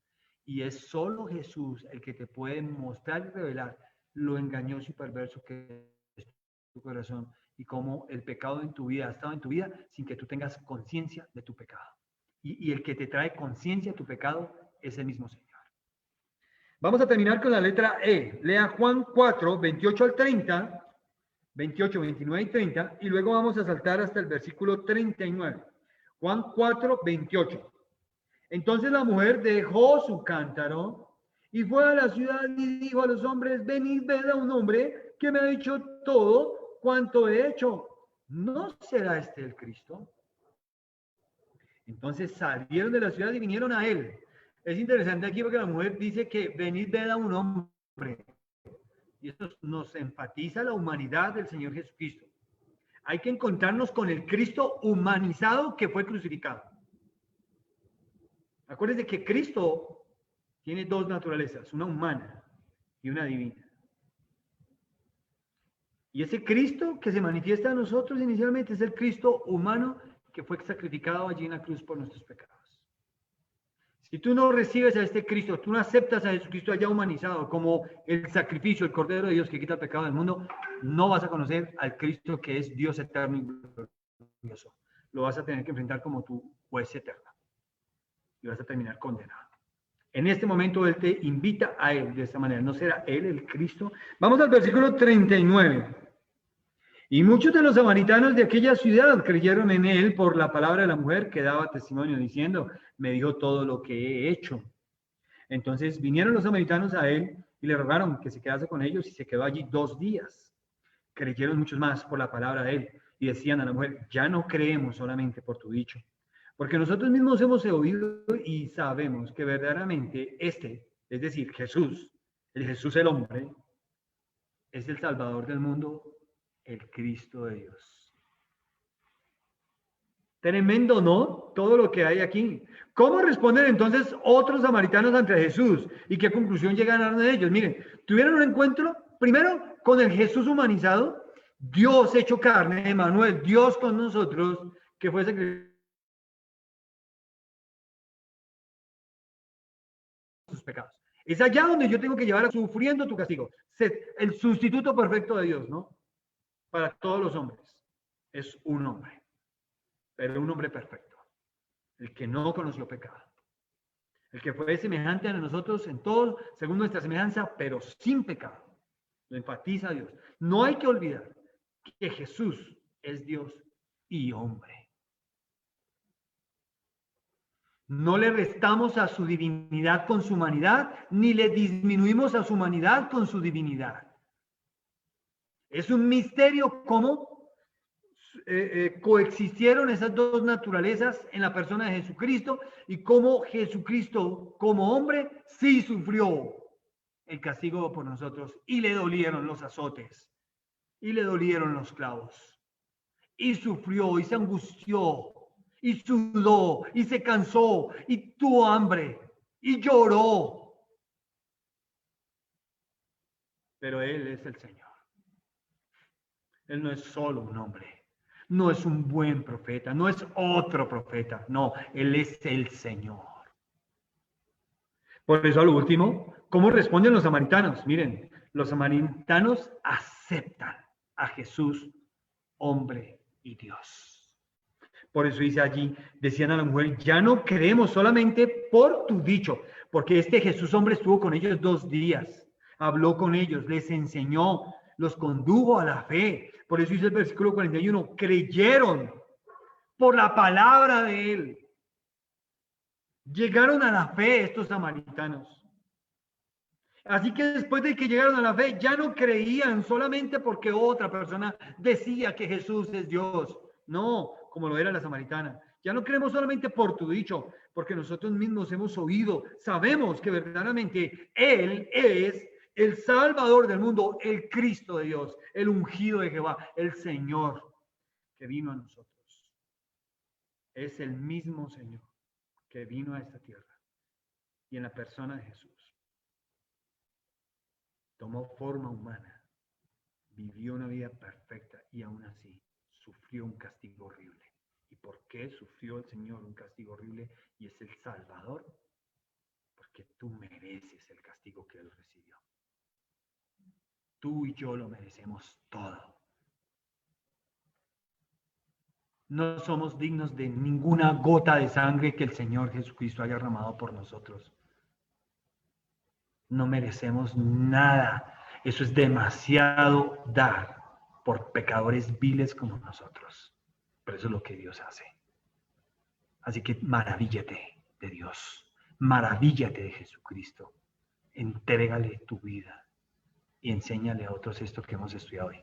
C: Y es solo Jesús el que te puede mostrar y revelar lo engañoso y perverso que es tu corazón y cómo el pecado en tu vida ha estado en tu vida sin que tú tengas conciencia de tu pecado. Y el que te trae conciencia de tu pecado es el mismo Señor. Vamos a terminar con la letra E. Lea Juan 4, 28 al 30, 28, 29 y 30, y luego vamos a saltar hasta el versículo 39. Juan 4, 28. Entonces la mujer dejó su cántaro y fue a la ciudad y dijo a los hombres: venid, ved a un hombre que me ha dicho todo cuanto he hecho. ¿No será este el Cristo? Entonces salieron de la ciudad y vinieron a él. Es interesante aquí porque la mujer dice que venid, ved a un hombre. Y esto nos enfatiza la humanidad del Señor Jesucristo. Hay que encontrarnos con el Cristo humanizado que fue crucificado. Acuérdense que Cristo tiene dos naturalezas, una humana y una divina. Y ese Cristo que se manifiesta a nosotros inicialmente es el Cristo humano que fue sacrificado allí en la cruz por nuestros pecados. Si tú no recibes a este Cristo, tú no aceptas a Jesucristo allá humanizado como el sacrificio, el Cordero de Dios que quita el pecado del mundo, no vas a conocer al Cristo que es Dios eterno y glorioso. Lo vas a tener que enfrentar como tu juez eterno. Y vas a terminar condenado. En este momento Él te invita a Él de esta manera. ¿No será Él el Cristo? Vamos al versículo 39. Y muchos de los samaritanos de aquella ciudad creyeron en Él por la palabra de la mujer que daba testimonio diciendo: me dijo todo lo que he hecho. Entonces vinieron los samaritanos a Él y le rogaron que se quedase con ellos, y se quedó allí 2 días. Creyeron muchos más por la palabra de Él y decían a la mujer: ya no creemos solamente por tu dicho, porque nosotros mismos hemos oído y sabemos que verdaderamente este, es decir, Jesús, el Jesús el hombre, es el Salvador del mundo, el Cristo de Dios. Tremendo, ¿no? Todo lo que hay aquí. ¿Cómo responden entonces otros samaritanos ante Jesús? ¿Y qué conclusión llegaron a ellos? Miren, tuvieron un encuentro primero con el Jesús humanizado, Dios hecho carne, Emmanuel, Dios con nosotros, que fue sacrificado sus pecados. Es allá donde yo tengo que llevar a sufriendo tu castigo. El sustituto perfecto de Dios, ¿no? Para todos los hombres. Es un hombre, pero un hombre perfecto. El que no conoció pecado. El que fue semejante a nosotros en todo, según nuestra semejanza, pero sin pecado. Lo enfatiza Dios. No hay que olvidar que Jesús es Dios y hombre. No le restamos a su divinidad con su humanidad, ni le disminuimos a su humanidad con su divinidad. Es un misterio cómo coexistieron esas dos naturalezas en la persona de Jesucristo, y cómo Jesucristo como hombre sí sufrió el castigo por nosotros, y le dolieron los azotes, y le dolieron los clavos, y sufrió, y se angustió, y sudó, y se cansó, y tuvo hambre, y lloró. Pero Él es el Señor. Él no es solo un hombre, no es un buen profeta, no es otro profeta, no, Él es el Señor. Por eso, a lo último, ¿cómo responden los samaritanos? Miren, los samaritanos aceptan a Jesús, hombre y Dios. Por eso dice allí, decían a la mujer: ya no creemos solamente por tu dicho, porque este Jesús hombre estuvo con ellos 2 días, habló con ellos, les enseñó, los condujo a la fe. Por eso dice el versículo 41, creyeron por la palabra de Él. Llegaron a la fe estos samaritanos. Así que después de que llegaron a la fe, ya no creían solamente porque otra persona decía que Jesús es Dios. No, como lo era la samaritana. Ya no creemos solamente por tu dicho, porque nosotros mismos hemos oído, sabemos que verdaderamente Él es el Salvador del mundo, el Cristo de Dios, el ungido de Jehová, el Señor que vino a nosotros. Es el mismo Señor que vino a esta tierra, y en la persona de Jesús tomó forma humana, vivió una vida perfecta, y aún así sufrió un castigo horrible. ¿Y por qué sufrió el Señor un castigo horrible y es el Salvador? Porque tú mereces el castigo que Él recibió. Tú y yo lo merecemos todo. no somos dignos de ninguna gota de sangre que el Señor Jesucristo haya derramado por nosotros. No merecemos nada. Eso es demasiado dar por pecadores viles como nosotros. Pero eso es lo que Dios hace. Así que maravíllate de Dios. Maravíllate de Jesucristo. Entrégale tu vida y enséñale a otros esto que hemos estudiado hoy.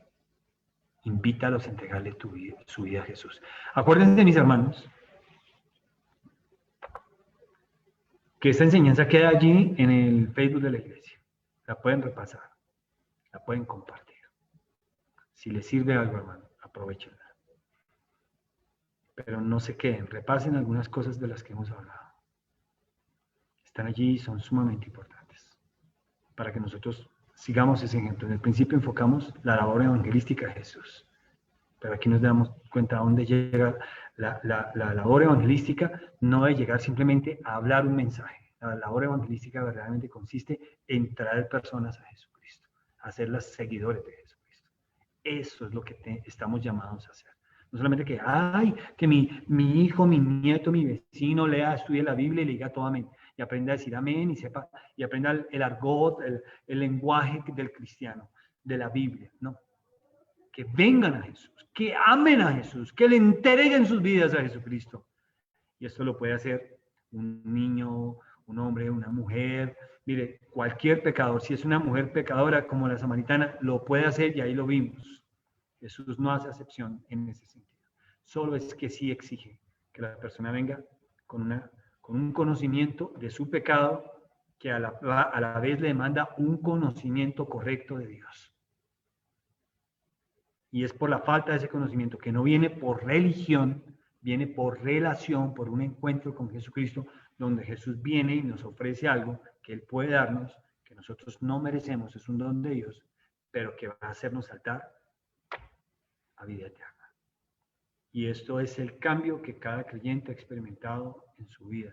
C: Invítalos a entregarle su vida a Jesús. Acuérdense, mis hermanos, que esta enseñanza queda allí en el Facebook de la iglesia. La pueden repasar, la pueden compartir. Si les sirve algo, hermano, aprovechenla. Pero no se queden, repasen algunas cosas de las que hemos hablado. Están allí y son sumamente importantes para que nosotros sigamos ese ejemplo. En el principio enfocamos la labor evangelística de Jesús. Pero aquí nos damos cuenta a dónde llega la labor evangelística. No es llegar simplemente a hablar un mensaje. La labor evangelística verdaderamente consiste en traer personas a Jesucristo, hacerlas seguidores de Jesucristo. Eso es lo que estamos llamados a hacer. No solamente que mi hijo, mi nieto, mi vecino lea, estudie la Biblia y le diga todo amén. Y aprenda a decir amén y sepa, y aprenda el argot, el lenguaje del cristiano, de la Biblia. No. Que vengan a Jesús, que amen a Jesús, que le entreguen sus vidas a Jesucristo. Y esto lo puede hacer un niño, un hombre, una mujer. Mire, cualquier pecador, si es una mujer pecadora como la samaritana, lo puede hacer y ahí lo vimos. Jesús no hace acepción en ese sentido. Solo es que sí exige que la persona venga con un conocimiento de su pecado que a la vez le demanda un conocimiento correcto de Dios. Y es por la falta de ese conocimiento, que no viene por religión, viene por relación, por un encuentro con Jesucristo, donde Jesús viene y nos ofrece algo que Él puede darnos, que nosotros no merecemos, es un don de Dios, pero que va a hacernos saltar a vida eterna. Y esto es el cambio que cada creyente ha experimentado en su vida.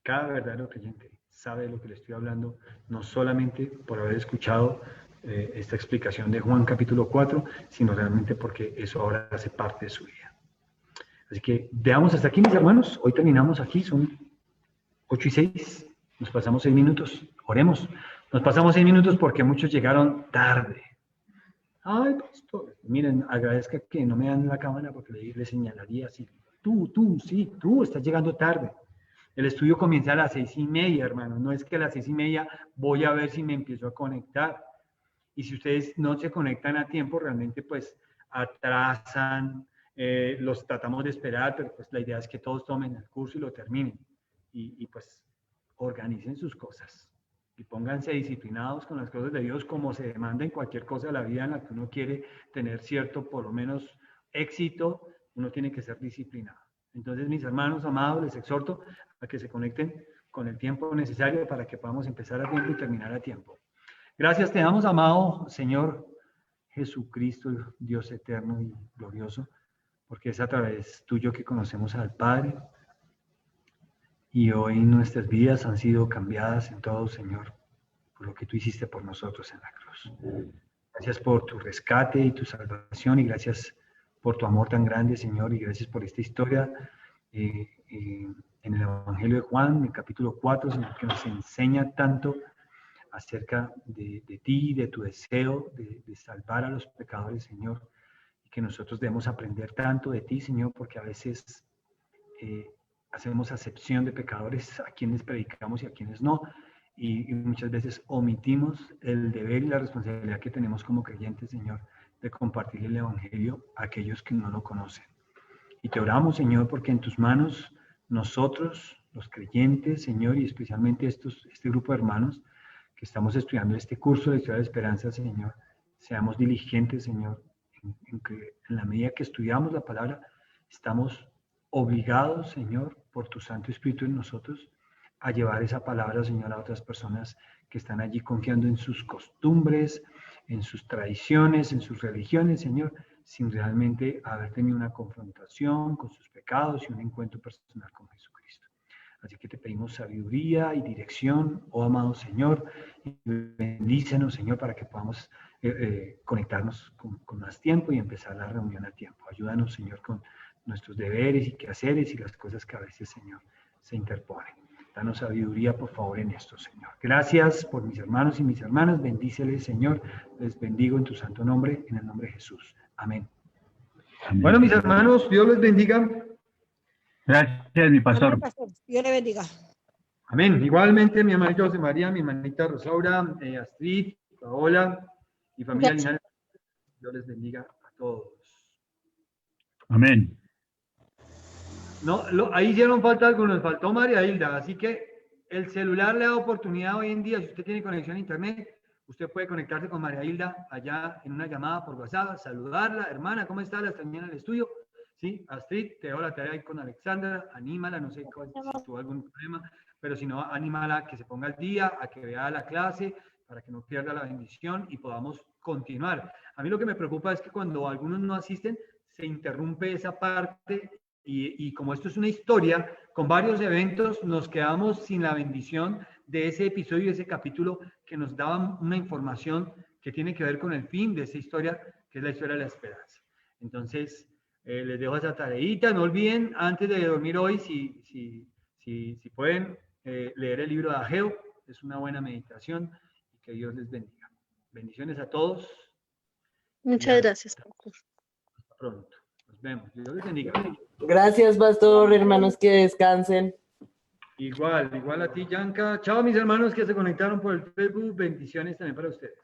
C: Cada verdadero creyente sabe de lo que le estoy hablando, no solamente por haber escuchado esta explicación de Juan capítulo 4, sino realmente porque eso ahora hace parte de su vida. Así que veamos hasta aquí, mis hermanos. Hoy terminamos aquí, son 8:06. Nos pasamos 6 minutos. Oremos. Nos pasamos 6 minutos porque muchos llegaron tarde. Ay, pastor, miren, agradezca que no me dan la cámara porque le señalaría así. Tú estás llegando tarde. El estudio comienza a las 6:30, hermano. No es que a las 6:30 voy a ver si me empiezo a conectar. Y si ustedes no se conectan a tiempo, realmente pues atrasan, los tratamos de esperar, pero pues la idea es que todos tomen el curso y lo terminen. Y pues organicen sus cosas y pónganse disciplinados con las cosas de Dios como se demanda en cualquier cosa de la vida en la que uno quiere tener cierto, por lo menos, éxito, uno tiene que ser disciplinado. Entonces, mis hermanos amados, les exhorto a que se conecten con el tiempo necesario para que podamos empezar a tiempo y terminar a tiempo. Gracias te damos, amado Señor Jesucristo, Dios eterno y glorioso, porque es a través tuyo que conocemos al Padre. Y hoy nuestras vidas han sido cambiadas en todo, Señor, por lo que tú hiciste por nosotros en la cruz. Gracias por tu rescate y tu salvación, y gracias por tu amor tan grande, Señor, y gracias por esta historia en el Evangelio de Juan, en el capítulo 4, Señor, que nos enseña tanto acerca de ti, de tu deseo de salvar a los pecadores, Señor, y que nosotros debemos aprender tanto de ti, Señor, porque a veces hacemos acepción de pecadores a quienes predicamos y a quienes no, y muchas veces omitimos el deber y la responsabilidad que tenemos como creyentes, Señor, de compartir el Evangelio a aquellos que no lo conocen. Y te oramos, Señor, porque en tus manos nosotros, los creyentes, Señor, y especialmente este grupo de hermanos que estamos estudiando este curso de Historia de Esperanza, Señor, seamos diligentes, Señor, en que en la medida que estudiamos la palabra, estamos obligados, Señor, por tu Santo Espíritu en nosotros, a llevar esa palabra, Señor, a otras personas que están allí confiando en sus costumbres, en sus tradiciones, en sus religiones, Señor, sin realmente haber tenido una confrontación con sus pecados y un encuentro personal con Jesucristo. Así que te pedimos sabiduría y dirección, oh amado Señor, y bendícenos, Señor, para que podamos conectarnos con más tiempo y empezar la reunión a tiempo. Ayúdanos, Señor, con nuestros deberes y quehaceres y las cosas que a veces, Señor, se interponen. Danos sabiduría, por favor, en esto, Señor. Gracias por mis hermanos y mis hermanas. Bendíceles, Señor. Les bendigo en tu santo nombre, en el nombre de Jesús. Amén.
B: Amén.
C: Bueno, mis hermanos, Dios les bendiga.
B: Gracias, mi pastor.
A: Amén, pastor. Dios le bendiga.
C: Amén. Igualmente, mi hermanita José María, mi hermanita Rosaura, Astrid, Paola y familia Linares. Dios les bendiga a todos.
B: Amén.
C: No, ahí hicieron falta algo, nos faltó María Hilda, así que el celular le da oportunidad hoy en día, si usted tiene conexión a internet, usted puede conectarse con María Hilda allá en una llamada por WhatsApp, saludarla, hermana, ¿cómo está? La extrañé en el estudio. Sí, Astrid, te dejo la tarea ahí con Alexandra, anímala, no sé si tuvo algún problema, pero si no, anímala a que se ponga al día, a que vea la clase, para que no pierda la bendición y podamos continuar. A mí lo que me preocupa es que cuando algunos no asisten, se interrumpe esa parte y como esto es una historia con varios eventos, nos quedamos sin la bendición de ese episodio, de ese capítulo que nos daba una información que tiene que ver con el fin de esa historia, que es la historia de la esperanza. Entonces, les dejo esa tareita. No olviden, antes de dormir hoy, si pueden, leer el libro de Ageo. Es una buena meditación y que Dios les bendiga. Bendiciones a todos.
E: Muchas gracias, pastor.
C: Hasta pronto. Nos vemos. Dios les bendiga.
F: Gracias, pastor, hermanos, que descansen.
C: Igual a ti, Yanka. Chao, mis hermanos que se conectaron por el Facebook. Bendiciones también para ustedes.